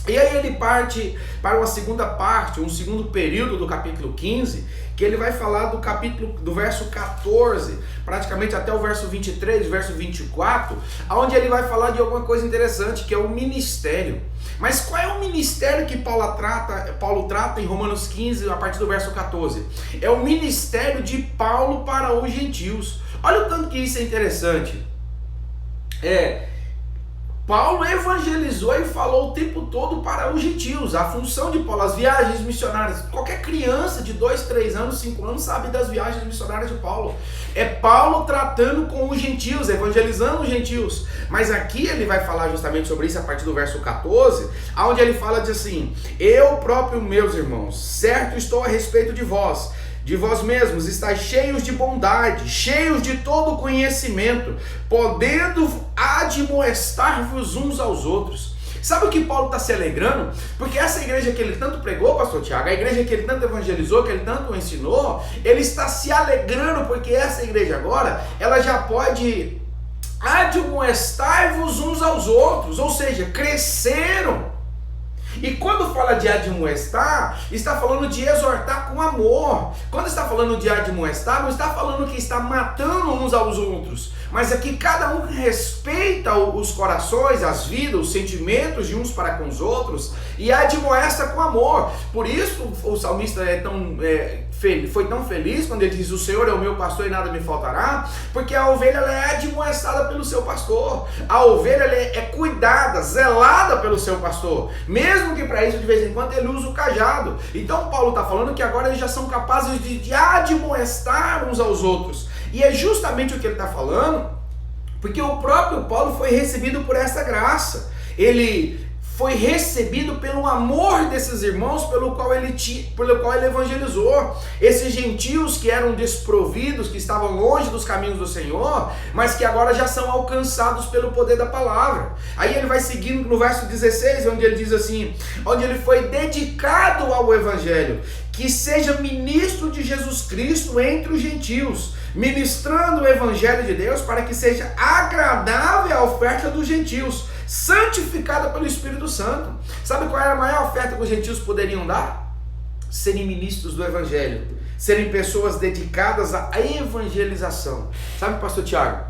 E aí ele parte para uma segunda parte, um segundo período do capítulo 15, que ele vai falar do verso 14, praticamente até o verso 23, verso 24, onde ele vai falar de alguma coisa interessante, que é o ministério. Mas qual é o ministério que Paulo trata em Romanos 15, a partir do verso 14? É o ministério de Paulo para os gentios. Olha o tanto que isso é interessante. Paulo evangelizou e falou o tempo todo para os gentios. A função de Paulo, as viagens missionárias, qualquer criança de 2, 3 anos, 5 anos sabe das viagens missionárias de Paulo. É Paulo tratando com os gentios, evangelizando os gentios. Mas aqui ele vai falar justamente sobre isso a partir do verso 14, onde ele fala de assim: eu próprio, meus irmãos, certo estou a respeito de vós mesmos, estáis cheios de bondade, cheios de todo conhecimento, podendo admoestar-vos uns aos outros. Sabe o que Paulo está se alegrando? Porque essa igreja que ele tanto pregou, pastor Tiago, a igreja que ele tanto evangelizou, que ele tanto ensinou, ele está se alegrando porque essa igreja agora, ela já pode admoestar-vos uns aos outros, ou seja, cresceram. E quando fala de admoestar, está falando de exortar com amor. Quando está falando de admoestar, não está falando que está matando uns aos outros, mas é que cada um respeita os corações, as vidas, os sentimentos de uns para com os outros e admoesta com amor. Por isso o salmista foi tão feliz quando ele diz: o Senhor é o meu pastor e nada me faltará, porque a ovelha ela é admoestada pelo seu pastor, a ovelha ela é cuidada, zelada pelo seu pastor, mesmo que para isso de vez em quando ele usa o cajado. Então Paulo está falando que agora eles já são capazes de admoestar uns aos outros, e é justamente o que ele está falando, porque o próprio Paulo foi recebido por essa graça. Ele foi recebido pelo amor desses irmãos pelo qual ele evangelizou. Esses gentios que eram desprovidos, que estavam longe dos caminhos do Senhor, mas que agora já são alcançados pelo poder da palavra. Aí ele vai seguindo no verso 16, onde ele diz assim: onde ele foi dedicado ao evangelho, que seja ministro de Jesus Cristo entre os gentios, ministrando o evangelho de Deus para que seja agradável a oferta dos gentios, santificada pelo Espírito Santo. Sabe qual era a maior oferta que os gentios poderiam dar? Serem ministros do evangelho, serem pessoas dedicadas à evangelização. Sabe, pastor Tiago,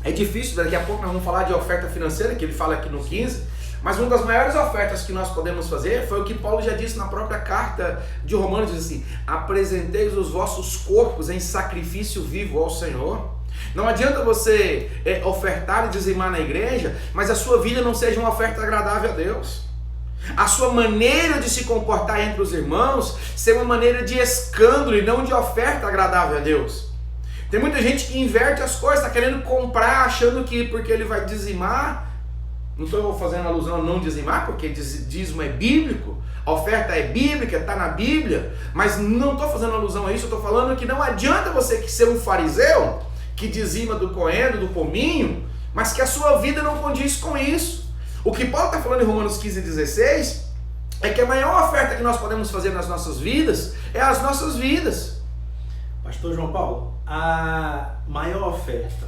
é difícil, daqui a pouco nós vamos falar de oferta financeira, que ele fala aqui no 15, mas uma das maiores ofertas que nós podemos fazer foi o que Paulo já disse na própria carta de Romanos, diz assim: apresenteis os vossos corpos em sacrifício vivo ao Senhor. Não adianta você ofertar e dizimar na igreja, mas a sua vida não seja uma oferta agradável a Deus. A sua maneira de se comportar entre os irmãos ser uma maneira de escândalo e não de oferta agradável a Deus. Tem muita gente que inverte as coisas, está querendo comprar, achando que porque ele vai dizimar, não estou fazendo alusão a não dizimar, porque dízimo é bíblico, a oferta é bíblica, está na Bíblia, mas não estou fazendo alusão a isso. Eu estou falando que não adianta você ser um fariseu que dizima do coentro, do pominho, mas que a sua vida não condiz com isso. O que Paulo está falando em Romanos 15:16 é que a maior oferta que nós podemos fazer nas nossas vidas é as nossas vidas. Pastor João Paulo, a maior oferta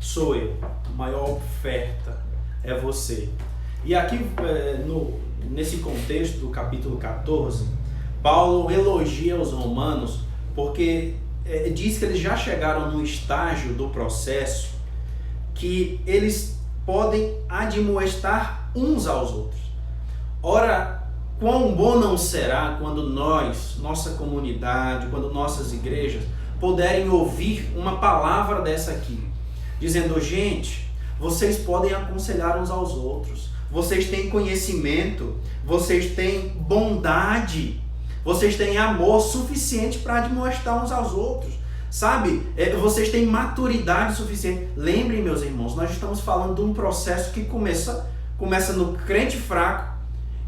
sou eu, a maior oferta é você. E aqui nesse contexto do capítulo 14, Paulo elogia os romanos porque diz que eles já chegaram no estágio do processo que eles podem admoestar uns aos outros. Ora, quão bom não será quando nossa comunidade, quando nossas igrejas puderem ouvir uma palavra dessa aqui, dizendo: gente, vocês podem aconselhar uns aos outros, vocês têm conhecimento, vocês têm bondade, vocês têm amor suficiente para admoestar uns aos outros, sabe? Vocês têm maturidade suficiente. Lembrem, meus irmãos, nós estamos falando de um processo que começa no crente fraco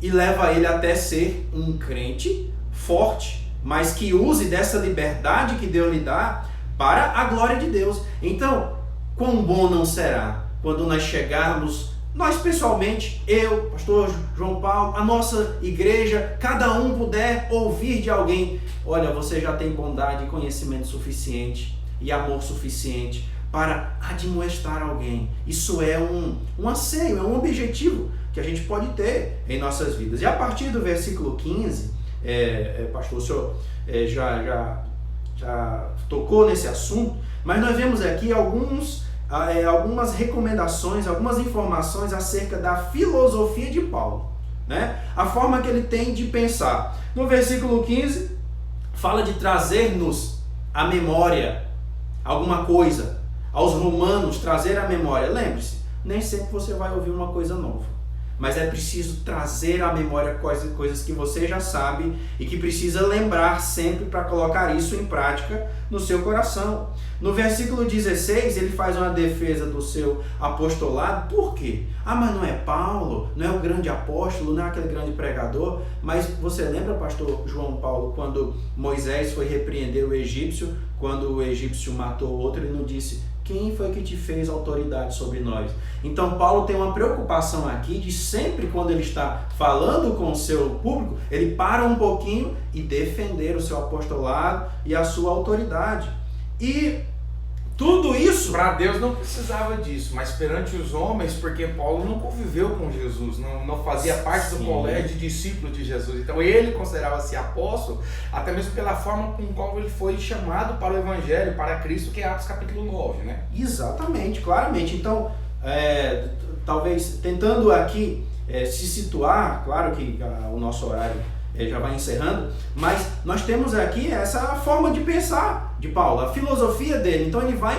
e leva ele até ser um crente forte, mas que use dessa liberdade que Deus lhe dá para a glória de Deus. Então, quão bom não será quando nós chegarmos, nós pessoalmente, eu, pastor João Paulo, a nossa igreja, cada um puder ouvir de alguém: olha, você já tem bondade e conhecimento suficiente e amor suficiente para admoestar alguém. Isso é um anseio, é um objetivo que a gente pode ter em nossas vidas. E a partir do versículo 15, pastor, o senhor já tocou nesse assunto, mas nós vemos aqui algumas recomendações, algumas informações acerca da filosofia de Paulo, né? A forma que ele tem de pensar. No versículo 15, fala de trazer-nos à memória alguma coisa, aos romanos, trazer à memória. Lembre-se, nem sempre você vai ouvir uma coisa nova, mas é preciso trazer à memória coisas que você já sabe e que precisa lembrar sempre para colocar isso em prática no seu coração. No versículo 16, ele faz uma defesa do seu apostolado. Por quê? Mas não é Paulo, não é o grande apóstolo, não é aquele grande pregador. Mas você lembra, pastor João Paulo, quando Moisés foi repreender o egípcio, quando o egípcio matou outro, ele não disse: quem foi que te fez autoridade sobre nós? Então Paulo tem uma preocupação aqui de sempre, quando ele está falando com o seu público, ele para um pouquinho e defender o seu apostolado e a sua autoridade. E Tudo isso... Para Deus não precisava disso, mas perante os homens, porque Paulo não conviveu com Jesus, não fazia parte do colégio de discípulo de Jesus. Então ele considerava-se apóstolo, até mesmo pela forma com qual ele foi chamado para o Evangelho, para Cristo, que é Atos capítulo 9, né? Exatamente, claramente. Então, talvez tentando aqui se situar, claro que o nosso horário já vai encerrando, mas nós temos aqui essa forma de pensar de Paulo, a filosofia dele. Então ele vai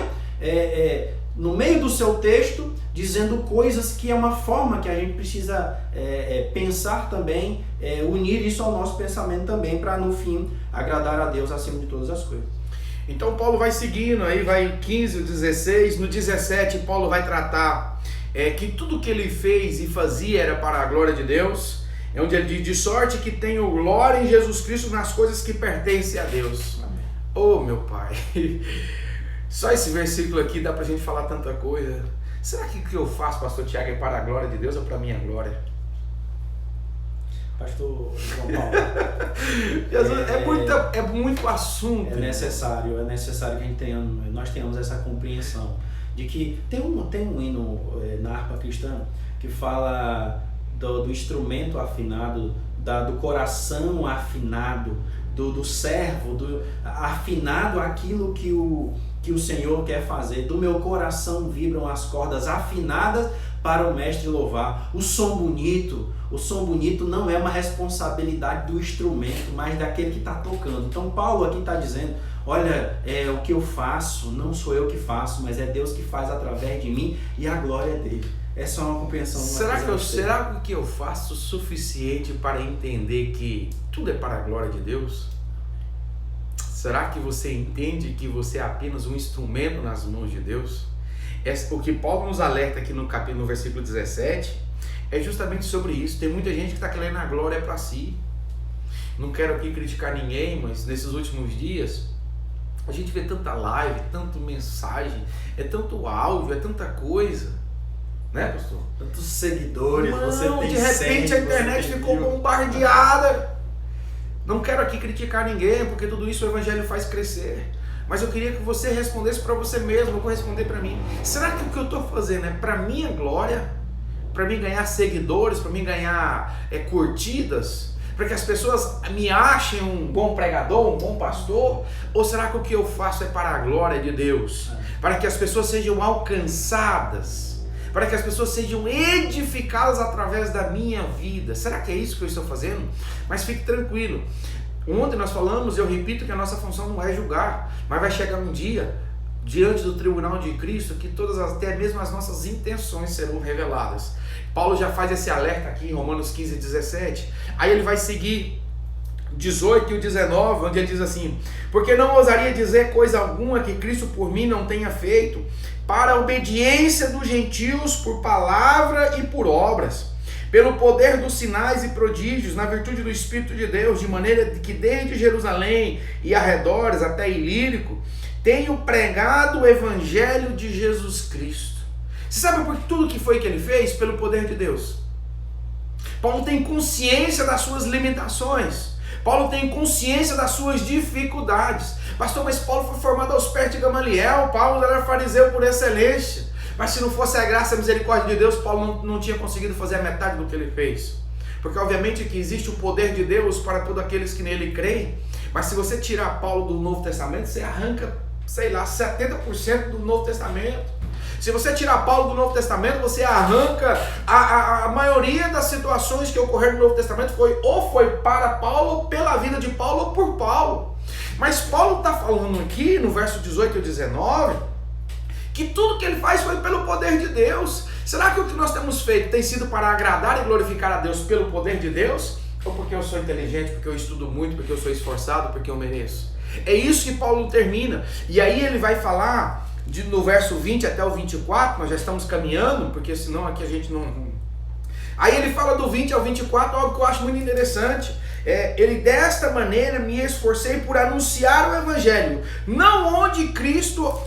no meio do seu texto dizendo coisas que é uma forma que a gente precisa pensar também, unir isso ao nosso pensamento também, para no fim agradar a Deus acima de todas as coisas. Então Paulo vai seguindo, aí vai 15, 16, no 17 Paulo vai tratar que tudo que ele fez e fazia era para a glória de Deus, onde ele diz: de sorte que tenho glória em Jesus Cristo nas coisas que pertencem a Deus. Amém. Oh meu Pai, só esse versículo aqui dá pra gente falar tanta coisa. Será que o que eu faço, pastor Tiago, é para a glória de Deus ou para a minha glória? Pastor João Paulo, é muito assunto. É necessário que nós tenhamos essa compreensão de que tem um hino na harpa cristã que fala do instrumento afinado, do coração afinado, do servo, afinado aquilo que o Senhor quer fazer. Do meu coração vibram as cordas afinadas para o mestre louvar. O som bonito não é uma responsabilidade do instrumento, mas daquele que está tocando. Então Paulo aqui está dizendo: olha, o que eu faço não sou eu que faço, mas é Deus que faz através de mim, e a glória é dele. Essa é uma compreensão. Será que o que eu faço é suficiente para entender que tudo é para a glória de Deus? Será que você entende que você é apenas um instrumento nas mãos de Deus? O que Paulo nos alerta aqui no versículo 17 é justamente sobre isso. Tem muita gente que está querendo a glória para si. Não quero aqui criticar ninguém, mas nesses últimos dias a gente vê tanta live, tanta mensagem, tanto áudio, tanta coisa. Né, pastor? Tantos seguidores, você tem de repente a internet ficou bombardeada. Não quero aqui criticar ninguém, porque tudo isso o Evangelho faz crescer. Mas eu queria que você respondesse para você mesmo, eu vou responder para mim. Será que o que eu estou fazendo é para minha glória? Para mim ganhar seguidores, para mim ganhar curtidas? Para que as pessoas me achem um bom pregador, um bom pastor? Ou será que o que eu faço é para a glória de Deus? Para que as pessoas sejam alcançadas? Para que as pessoas sejam edificadas através da minha vida? Será que é isso que eu estou fazendo? Mas fique tranquilo. Ontem nós falamos, eu repito, que a nossa função não é julgar, mas vai chegar um dia, diante do tribunal de Cristo, que até mesmo as nossas intenções serão reveladas. Paulo já faz esse alerta aqui em Romanos 15, 17. Aí ele vai seguir 18 e o 19, onde ele diz assim: porque não ousaria dizer coisa alguma que Cristo por mim não tenha feito, para a obediência dos gentios por palavra e por obras, pelo poder dos sinais e prodígios, na virtude do Espírito de Deus, de maneira que desde Jerusalém e arredores até Ilírico, tenho pregado o Evangelho de Jesus Cristo. Você sabe por tudo que foi que ele fez? Pelo poder de Deus. Paulo tem consciência das suas limitações. Paulo tem consciência das suas dificuldades. Pastor, mas Paulo foi formado aos pés de Gamaliel. Paulo era fariseu por excelência. Mas se não fosse a graça e a misericórdia de Deus, Paulo não tinha conseguido fazer a metade do que ele fez. Porque obviamente que existe o poder de Deus para todos aqueles que nele creem. Mas se você tirar Paulo do Novo Testamento, você arranca, 70% do Novo Testamento. Se você tirar Paulo do Novo Testamento, você arranca a maioria das situações que ocorreram no Novo Testamento foi para Paulo, ou pela vida de Paulo, ou por Paulo. Mas Paulo está falando aqui, no verso 18 e 19, que tudo que ele faz foi pelo poder de Deus. Será que o que nós temos feito tem sido para agradar e glorificar a Deus pelo poder de Deus? Ou porque eu sou inteligente, porque eu estudo muito, porque eu sou esforçado, porque eu mereço? É isso que Paulo termina. E aí ele vai falar no verso 20 até o 24, nós já estamos caminhando, porque senão aqui a gente não... Aí ele fala do 20 ao 24, algo que eu acho muito interessante. Ele: desta maneira me esforcei por anunciar o Evangelho, não onde Cristo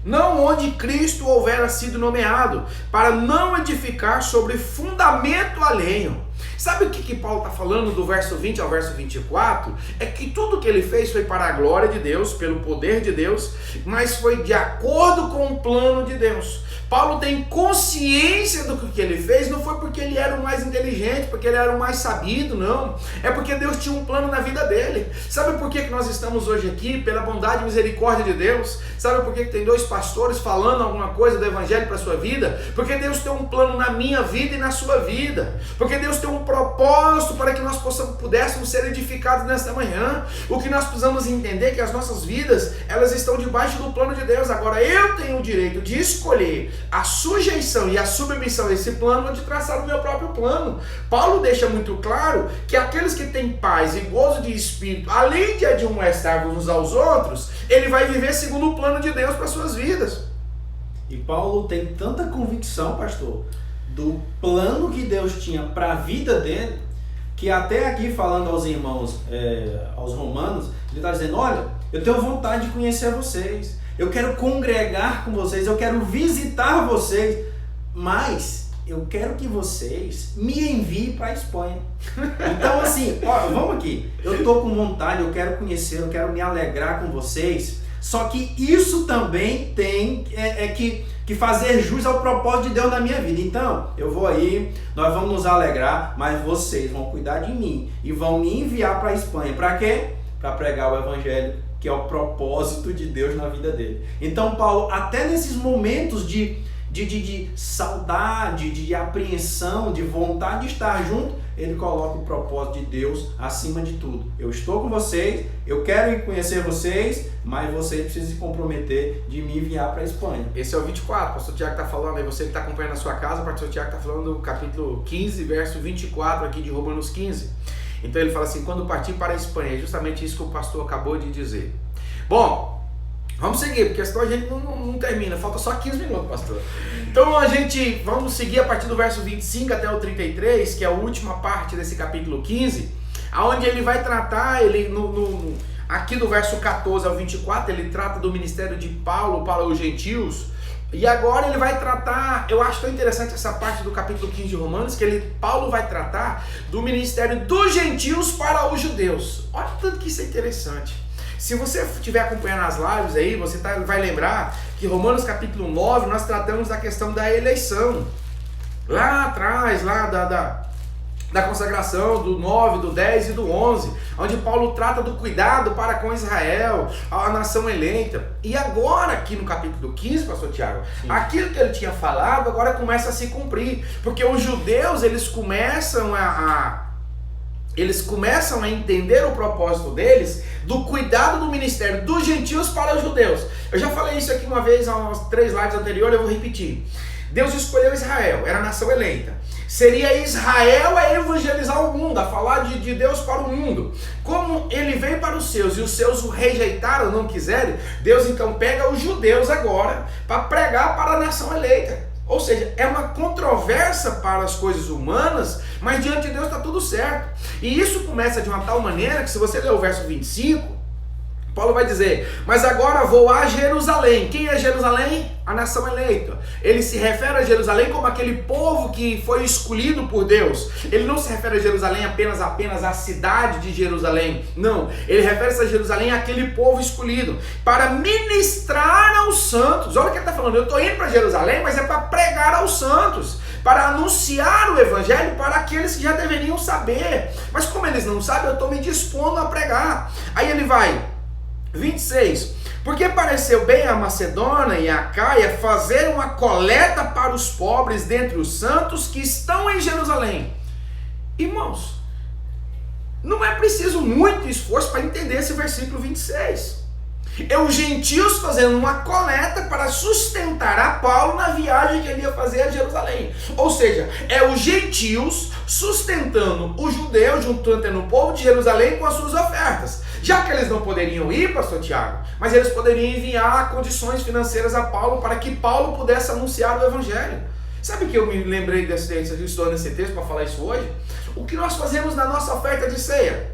não onde Cristo houvera sido nomeado, para não edificar sobre fundamento alheio. Sabe o que Paulo está falando do verso 20 ao verso 24? É que tudo que ele fez foi para a glória de Deus, pelo poder de Deus, mas foi de acordo com o plano de Deus. Paulo tem consciência do que ele fez, não foi porque ele era o mais inteligente, porque ele era o mais sabido, não. É porque Deus tinha um plano na vida dele. Sabe por que nós estamos hoje aqui? Pela bondade e misericórdia de Deus. Sabe por que tem dois pastores falando alguma coisa do evangelho para a sua vida? Porque Deus tem um plano na minha vida e na sua vida. Porque Deus tem um propósito para que nós pudéssemos ser edificados nesta manhã. O que nós precisamos entender é que as nossas vidas, elas estão debaixo do plano de Deus. Agora eu tenho o direito de escolher a sujeição e a submissão a esse plano ou de traçar o meu próprio plano. Paulo deixa muito claro que aqueles que têm paz e gozo de espírito, além de admoestar uns aos outros, ele vai viver segundo o plano de Deus para suas vidas. E Paulo tem tanta convicção, pastor, do plano que Deus tinha para a vida dele, que até aqui falando aos irmãos, aos romanos, ele está dizendo, olha, eu tenho vontade de conhecer vocês, eu quero congregar com vocês, eu quero visitar vocês, mas eu quero que vocês me enviem para a Espanha. Então assim, ó, vamos aqui, eu estou com vontade, eu quero conhecer, eu quero me alegrar com vocês, só que isso também tem que fazer jus ao propósito de Deus na minha vida. Então, eu vou aí, nós vamos nos alegrar, mas vocês vão cuidar de mim e vão me enviar para a Espanha. Para quê? Para pregar o evangelho, que é o propósito de Deus na vida dele. Então, Paulo, até nesses momentos de saudade, de apreensão, de vontade de estar junto, ele coloca o propósito de Deus acima de tudo. Eu estou com vocês, eu quero conhecer vocês, mas vocês precisam se comprometer de me enviar para a Espanha. Esse é o 24, o pastor Tiago está falando, aí você que está acompanhando na sua casa, o pastor Tiago está falando do capítulo 15, verso 24 aqui de Romanos 15. Então ele fala assim, quando partir para a Espanha, é justamente isso que o pastor acabou de dizer. Bom, vamos seguir, porque senão a gente não termina, falta só 15 minutos, pastor. Então vamos seguir a partir do verso 25 até o 33, que é a última parte desse capítulo 15, onde ele vai tratar, aqui do verso 14 ao 24, ele trata do ministério de Paulo para os gentios, e agora ele vai tratar, eu acho tão interessante essa parte do capítulo 15 de Romanos, que Paulo vai tratar do ministério dos gentios para os judeus. Olha tanto que isso é interessante. Se você estiver acompanhando as lives aí, você vai lembrar que Romanos capítulo 9, nós tratamos da questão da eleição. Lá atrás, lá da consagração, do 9, do 10 e do 11, onde Paulo trata do cuidado para com Israel, a nação eleita. E agora, aqui no capítulo 15, pastor Tiago, aquilo que ele tinha falado, agora começa a se cumprir. Porque os judeus, eles começam a entender o propósito deles, do cuidado do ministério dos gentios para os judeus. Eu já falei isso aqui uma vez, há umas 3 lives anteriores, eu vou repetir. Deus escolheu Israel, era a nação eleita. Seria Israel a evangelizar o mundo, a falar de Deus para o mundo. Como ele veio para os seus e os seus o rejeitaram, não quiserem, Deus então pega os judeus agora para pregar para a nação eleita. Ou seja, é uma controvérsia para as coisas humanas, mas diante de Deus está tudo certo. E isso começa de uma tal maneira que, se você ler o verso 25, Paulo vai dizer, mas agora vou a Jerusalém. Quem é Jerusalém? A nação eleita. Ele se refere a Jerusalém como aquele povo que foi escolhido por Deus. Ele não se refere a Jerusalém apenas à cidade de Jerusalém. Não, ele refere-se a Jerusalém àquele povo escolhido para ministrar aos santos. Olha o que ele está falando, eu estou indo para Jerusalém, mas é para pregar aos santos, para anunciar o evangelho para aqueles que já deveriam saber. Mas como eles não sabem, eu estou me dispondo a pregar. Aí ele vai... 26, porque pareceu bem a Macedônia e a Caia fazer uma coleta para os pobres dentre os santos que estão em Jerusalém. Irmãos, não é preciso muito esforço para entender esse versículo 26. É os gentios fazendo uma coleta para sustentar a Paulo na viagem que ele ia fazer a Jerusalém. Ou seja, é os gentios sustentando os judeus, juntando o povo de Jerusalém com as suas ofertas. Já que eles não poderiam ir, pastor Tiago, mas eles poderiam enviar condições financeiras a Paulo para que Paulo pudesse anunciar o evangelho. Sabe que eu me lembrei estou nesse texto para falar isso hoje? O que nós fazemos na nossa oferta de ceia?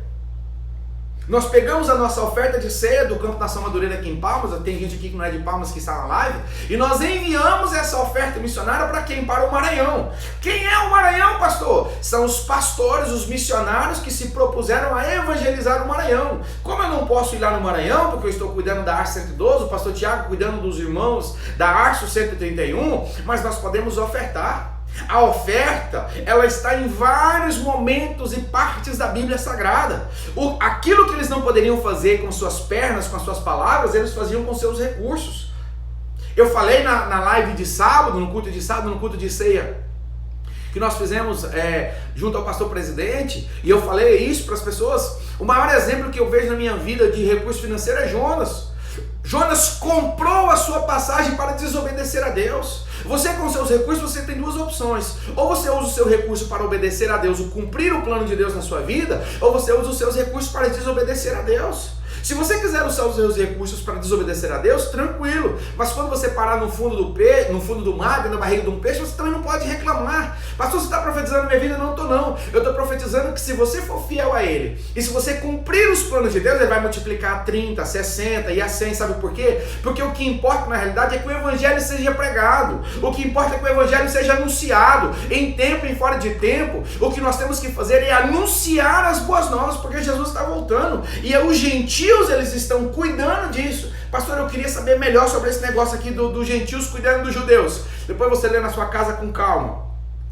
Nós pegamos a nossa oferta de ceia do Campo Nação Madureira aqui em Palmas, tem gente aqui que não é de Palmas que está na live, e nós enviamos essa oferta missionária para quem? Para o Maranhão. Quem é o Maranhão, pastor? São os pastores, os missionários que se propuseram a evangelizar o Maranhão. Como eu não posso ir lá no Maranhão, porque eu estou cuidando da Arço 112, o pastor Tiago cuidando dos irmãos da Arço 131, mas nós podemos ofertar. A oferta, ela está em vários momentos e partes da Bíblia Sagrada. Aquilo que eles não poderiam fazer com suas pernas, com as suas palavras, eles faziam com seus recursos. Eu falei na live de sábado, no culto de ceia, que nós fizemos junto ao pastor presidente, e eu falei isso para as pessoas. O maior exemplo que eu vejo na minha vida de recurso financeiro é Jonas. Jonas comprou a sua passagem para desobedecer a Deus. Você, com seus recursos, você tem duas opções. Ou você usa o seu recurso para obedecer a Deus, cumprir o plano de Deus na sua vida, ou você usa os seus recursos para desobedecer a Deus. Se você quiser usar os seus recursos para desobedecer a Deus, tranquilo. Mas quando você parar no fundo do mar, na barriga de um peixe, você também não pode reclamar. Pastor, você está profetizando na minha vida? Não estou não. Eu estou profetizando que se você for fiel a Ele, e se você cumprir os planos de Deus, Ele vai multiplicar a 30, a 60 e a 100. Sabe por quê? Porque o que importa na realidade é que o Evangelho seja pregado. O que importa é que o Evangelho seja anunciado. Em tempo e fora de tempo, o que nós temos que fazer é anunciar as boas novas, porque Jesus está voltando. E os gentios, eles estão cuidando disso. Pastor, eu queria saber melhor sobre esse negócio aqui dos gentios cuidando dos judeus. Depois você lê na sua casa com calma.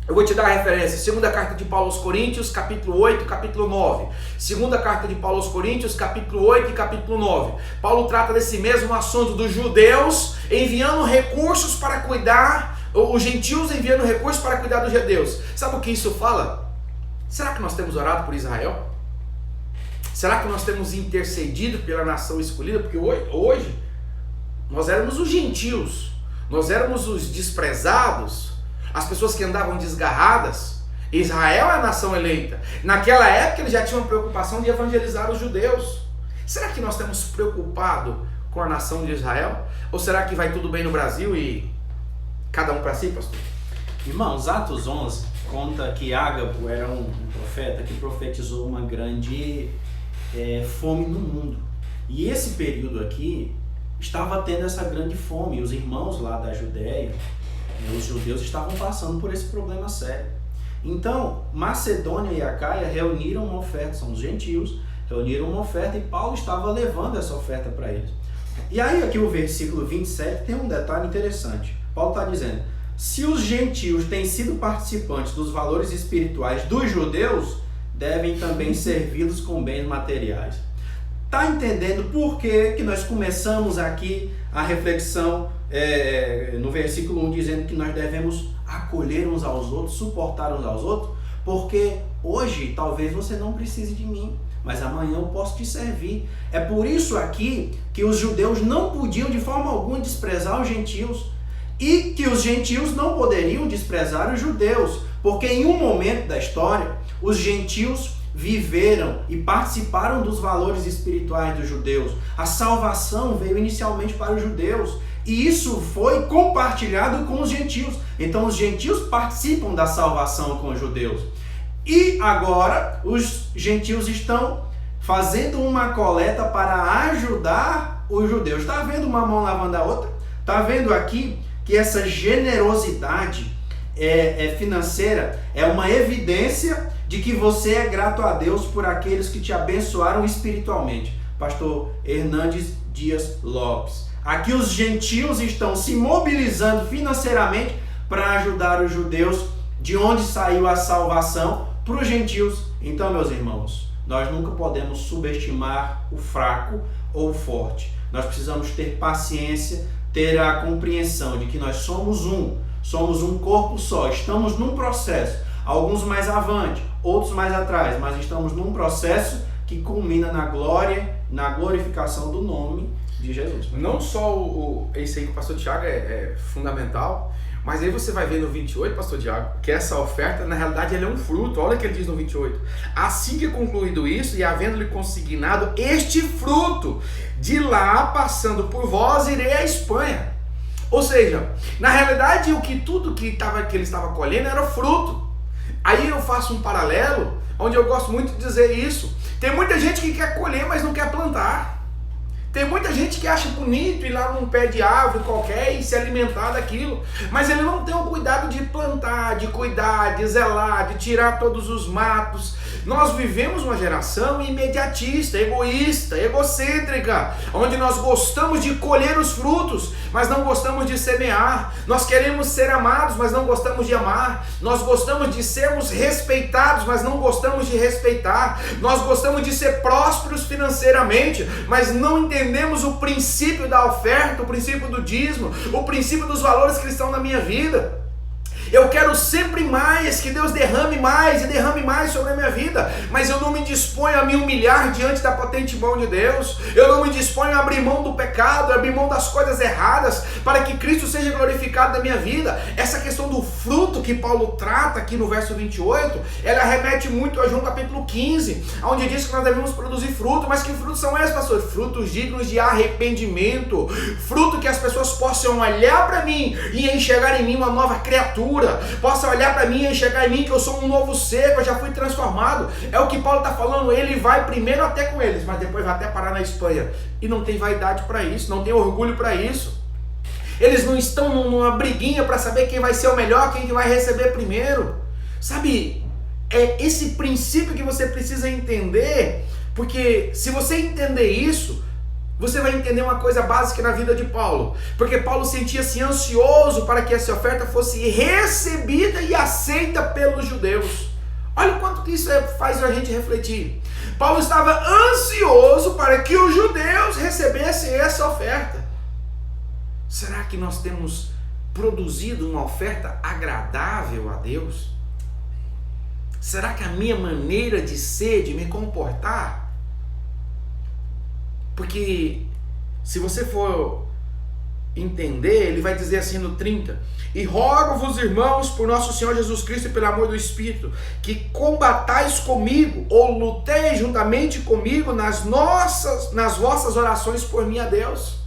Eu vou te dar a referência. Segunda carta de Paulo aos Coríntios, capítulo 8, capítulo 9. Segunda carta de Paulo aos Coríntios, capítulo 8 e capítulo 9. Paulo trata desse mesmo assunto dos judeus enviando recursos para cuidar, os gentios enviando recursos para cuidar dos judeus. Sabe o que isso fala? Será que nós temos orado por Israel? Será que nós temos intercedido pela nação escolhida? Porque hoje nós éramos os gentios, nós éramos os desprezados, as pessoas que andavam desgarradas. Israel é a nação eleita. Naquela época eles já tinham a preocupação de evangelizar os judeus. Será que nós temos preocupado com a nação de Israel? Ou será que vai tudo bem no Brasil e cada um para si, pastor? Irmãos, Atos 11 conta que Ágabo era um profeta que profetizou uma grande fome no mundo. E esse período aqui estava tendo essa grande fome. Os irmãos lá da Judéia, os judeus, estavam passando por esse problema sério. Então, Macedônia e Acaia reuniram uma oferta, são os gentios, reuniram uma oferta e Paulo estava levando essa oferta para eles. E aí aqui o versículo 27 tem um detalhe interessante. Paulo está dizendo: se os gentios têm sido participantes dos valores espirituais dos judeus, devem também servi-los com bens materiais. Está entendendo por que nós começamos aqui a reflexão no versículo 1 dizendo que nós devemos acolher uns aos outros, suportar uns aos outros? Porque hoje talvez você não precise de mim, mas amanhã eu posso te servir. É por isso aqui que os judeus não podiam de forma alguma desprezar os gentios, e que os gentios não poderiam desprezar os judeus, porque em um momento da história os gentios viveram e participaram dos valores espirituais dos judeus. A salvação veio inicialmente para os judeus e isso foi compartilhado com os gentios. Então os gentios participam da salvação com os judeus. E agora os gentios estão fazendo uma coleta para ajudar os judeus. Está vendo uma mão lavando a outra? Está vendo aqui que essa generosidade financeira é uma evidência de que você é grato a Deus por aqueles que te abençoaram espiritualmente. Pastor Hernandes Dias Lopes. Aqui os gentios estão se mobilizando financeiramente para ajudar os judeus, de onde saiu a salvação para os gentios. Então, meus irmãos, nós nunca podemos subestimar o fraco ou o forte. Nós precisamos ter paciência, ter a compreensão de que nós somos um corpo só, estamos num processo, alguns mais avante, outros mais atrás, mas estamos num processo que culmina na glória, na glorificação do nome de Jesus. Não só esse aí que o pastor Tiago é fundamental, mas aí você vai ver no 28, pastor Tiago, que essa oferta, na realidade, ele é um fruto. Olha o que ele diz no 28. Assim que concluído isso, e havendo-lhe consignado este fruto, de lá, passando por vós, irei à Espanha. Ou seja, na realidade, tudo que ele estava colhendo era fruto. Aí eu faço um paralelo, onde eu gosto muito de dizer isso. Tem muita gente que quer colher, mas não quer plantar. Tem muita gente que acha bonito ir lá num pé de árvore qualquer e se alimentar daquilo, mas ele não tem o cuidado de plantar, de cuidar, de zelar, de tirar todos os matos. Nós vivemos uma geração imediatista, egoísta, egocêntrica, onde nós gostamos de colher os frutos, mas não gostamos de semear. Nós queremos ser amados, mas não gostamos de amar. Nós gostamos de sermos respeitados, mas não gostamos de respeitar. Nós gostamos de ser prósperos financeiramente, mas não entendemos o princípio da oferta, o princípio do dízimo, o princípio dos valores que estão na minha vida. Eu quero sempre mais, que Deus derrame mais e derrame mais sobre a minha vida, mas eu não me disponho a me humilhar diante da potente mão de Deus. Eu não me disponho a abrir mão do pecado, a abrir mão das coisas erradas, para que Cristo seja glorificado na minha vida. Essa questão do fruto que Paulo trata aqui no verso 28, ela remete muito a João capítulo 15, onde diz que nós devemos produzir fruto. Mas que frutos são esses, pastor? Frutos dignos de arrependimento, fruto que as pessoas possam olhar para mim e enxergar em mim uma nova criatura, possa olhar para mim e enxergar em mim que eu sou um novo ser, que eu já fui transformado. É o que Paulo está falando. Ele vai primeiro até com eles, mas depois vai até parar na Espanha, e não tem vaidade para isso, não tem orgulho para isso. Eles não estão numa briguinha para saber quem vai ser o melhor, quem vai receber primeiro. Sabe, é esse princípio que você precisa entender, porque se você entender isso, você vai entender uma coisa básica na vida de Paulo, porque Paulo sentia-se ansioso para que essa oferta fosse recebida e aceita pelos judeus. Olha o quanto que isso faz a gente refletir. Paulo estava ansioso para que os judeus recebessem essa oferta. Será que nós temos produzido uma oferta agradável a Deus? Será que a minha maneira de ser, de me comportar? Porque se você for entender, ele vai dizer assim no 30: e rogo-vos, irmãos, por nosso Senhor Jesus Cristo e pelo amor do Espírito, que combatais comigo, ou luteis juntamente comigo nas vossas orações por mim a Deus.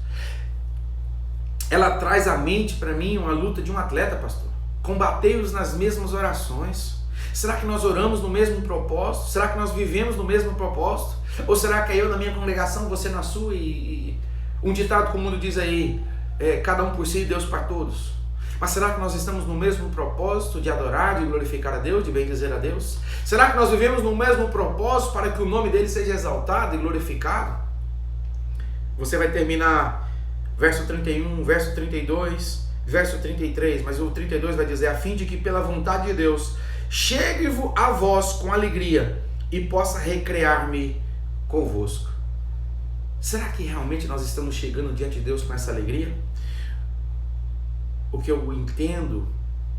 Ela traz à mente para mim uma luta de um atleta, pastor. Combatei-os nas mesmas orações. Será que nós oramos no mesmo propósito? Será que nós vivemos no mesmo propósito? Ou será que é eu na minha congregação, você na sua, e um ditado que o mundo diz aí, cada um por si e Deus para todos? Mas será que nós estamos no mesmo propósito de adorar, de glorificar a Deus, de bendizer a Deus? Será que nós vivemos no mesmo propósito para que o nome dele seja exaltado e glorificado? Você vai terminar verso 31, verso 32, verso 33, mas o 32 vai dizer: a fim de que pela vontade de Deus chegue a vós com alegria e possa recrear-me convosco. Será que realmente nós estamos chegando diante de Deus com essa alegria? O que eu entendo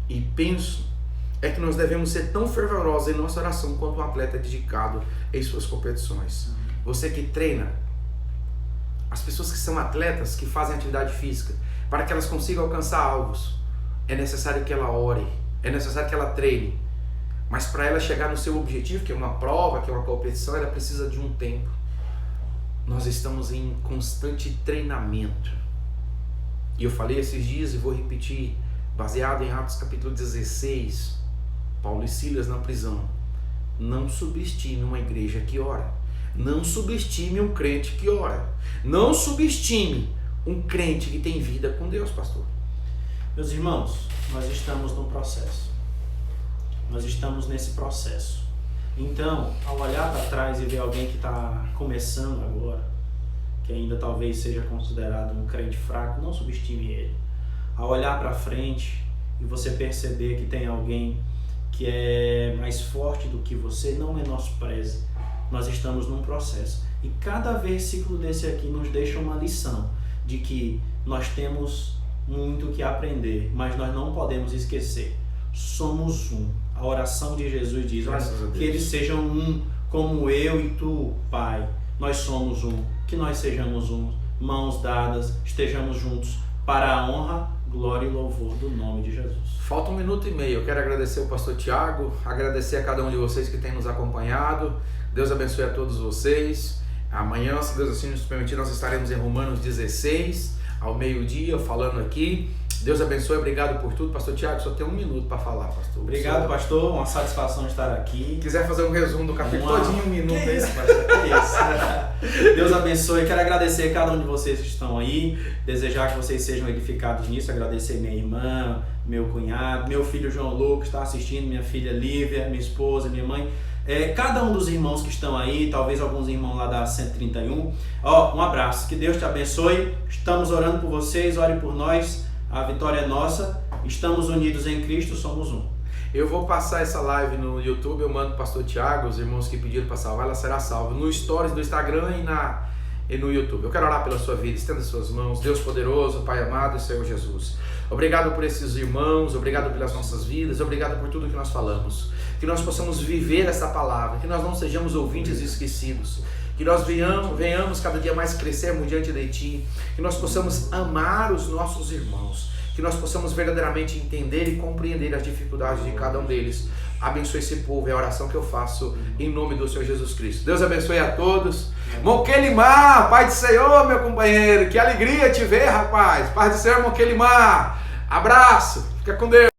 e penso é que nós devemos ser tão fervorosos em nossa oração quanto um atleta dedicado em suas competições. Você que treina, as pessoas que são atletas, que fazem atividade física, para que elas consigam alcançar alvos, é necessário que ela ore, é necessário que ela treine. Mas para ela chegar no seu objetivo, que é uma prova, que é uma competição, ela precisa de um tempo. Nós estamos em constante treinamento. E eu falei esses dias e vou repetir, baseado em Atos capítulo 16, Paulo e Silas na prisão. Não subestime uma igreja que ora. Não subestime um crente que ora. Não subestime um crente que tem vida com Deus, pastor. Meus irmãos, nós estamos num processo. Nós estamos nesse processo. Então, ao olhar para trás e ver alguém que está começando agora, que ainda talvez seja considerado um crente fraco, não subestime ele. Ao olhar para frente e você perceber que tem alguém que é mais forte do que você, não menospreze. Nós estamos num processo. E cada versículo desse aqui nos deixa uma lição de que nós temos muito que aprender, mas nós não podemos esquecer. Somos um. A oração de Jesus diz: que eles sejam um, como eu e tu, Pai. Nós somos um. Que nós sejamos um, mãos dadas, estejamos juntos para a honra, glória e louvor do nome de Jesus. Falta 1 minuto e meio. Eu quero agradecer ao pastor Tiago, agradecer a cada um de vocês que tem nos acompanhado. Deus abençoe a todos vocês. Amanhã, se Deus assim nos permitir, nós estaremos em Romanos 16, ao meio-dia, falando aqui Deus abençoe, obrigado por tudo. Pastor Tiago, só tem 1 minuto para falar, pastor. Obrigado, pastor, uma satisfação estar aqui. Se quiser fazer um resumo do capítulo todinho, 1 minuto. Que isso, pastor, que isso. Deus abençoe, quero agradecer a cada um de vocês que estão aí, desejar que vocês sejam edificados nisso, agradecer minha irmã, meu cunhado, meu filho João Lucas está assistindo, minha filha Lívia, minha esposa, minha mãe. Cada um dos irmãos que estão aí, talvez alguns irmãos lá da 131, um abraço, que Deus te abençoe, estamos orando por vocês, ore por nós, a vitória é nossa, estamos unidos em Cristo, somos um. Eu vou passar essa live no YouTube, eu mando para o pastor Tiago, os irmãos que pediram para salvar, ela será salva no Stories do Instagram e no YouTube. Eu quero orar pela sua vida, estenda suas mãos, Deus poderoso, Pai amado e Senhor Jesus. Obrigado por esses irmãos, obrigado pelas nossas vidas, obrigado por tudo que nós falamos. Que nós possamos viver essa palavra, que nós não sejamos ouvintes esquecidos, que nós venhamos cada dia mais crescermos diante de Ti, que nós possamos amar os nossos irmãos, que nós possamos verdadeiramente entender e compreender as dificuldades de cada um deles. Abençoe esse povo, é a oração que eu faço em nome do Senhor Jesus Cristo. Deus abençoe a todos. Moquelimar, Pai do Senhor, meu companheiro, que alegria te ver, rapaz. Pai do Senhor, Moquelimar. Abraço, fica com Deus.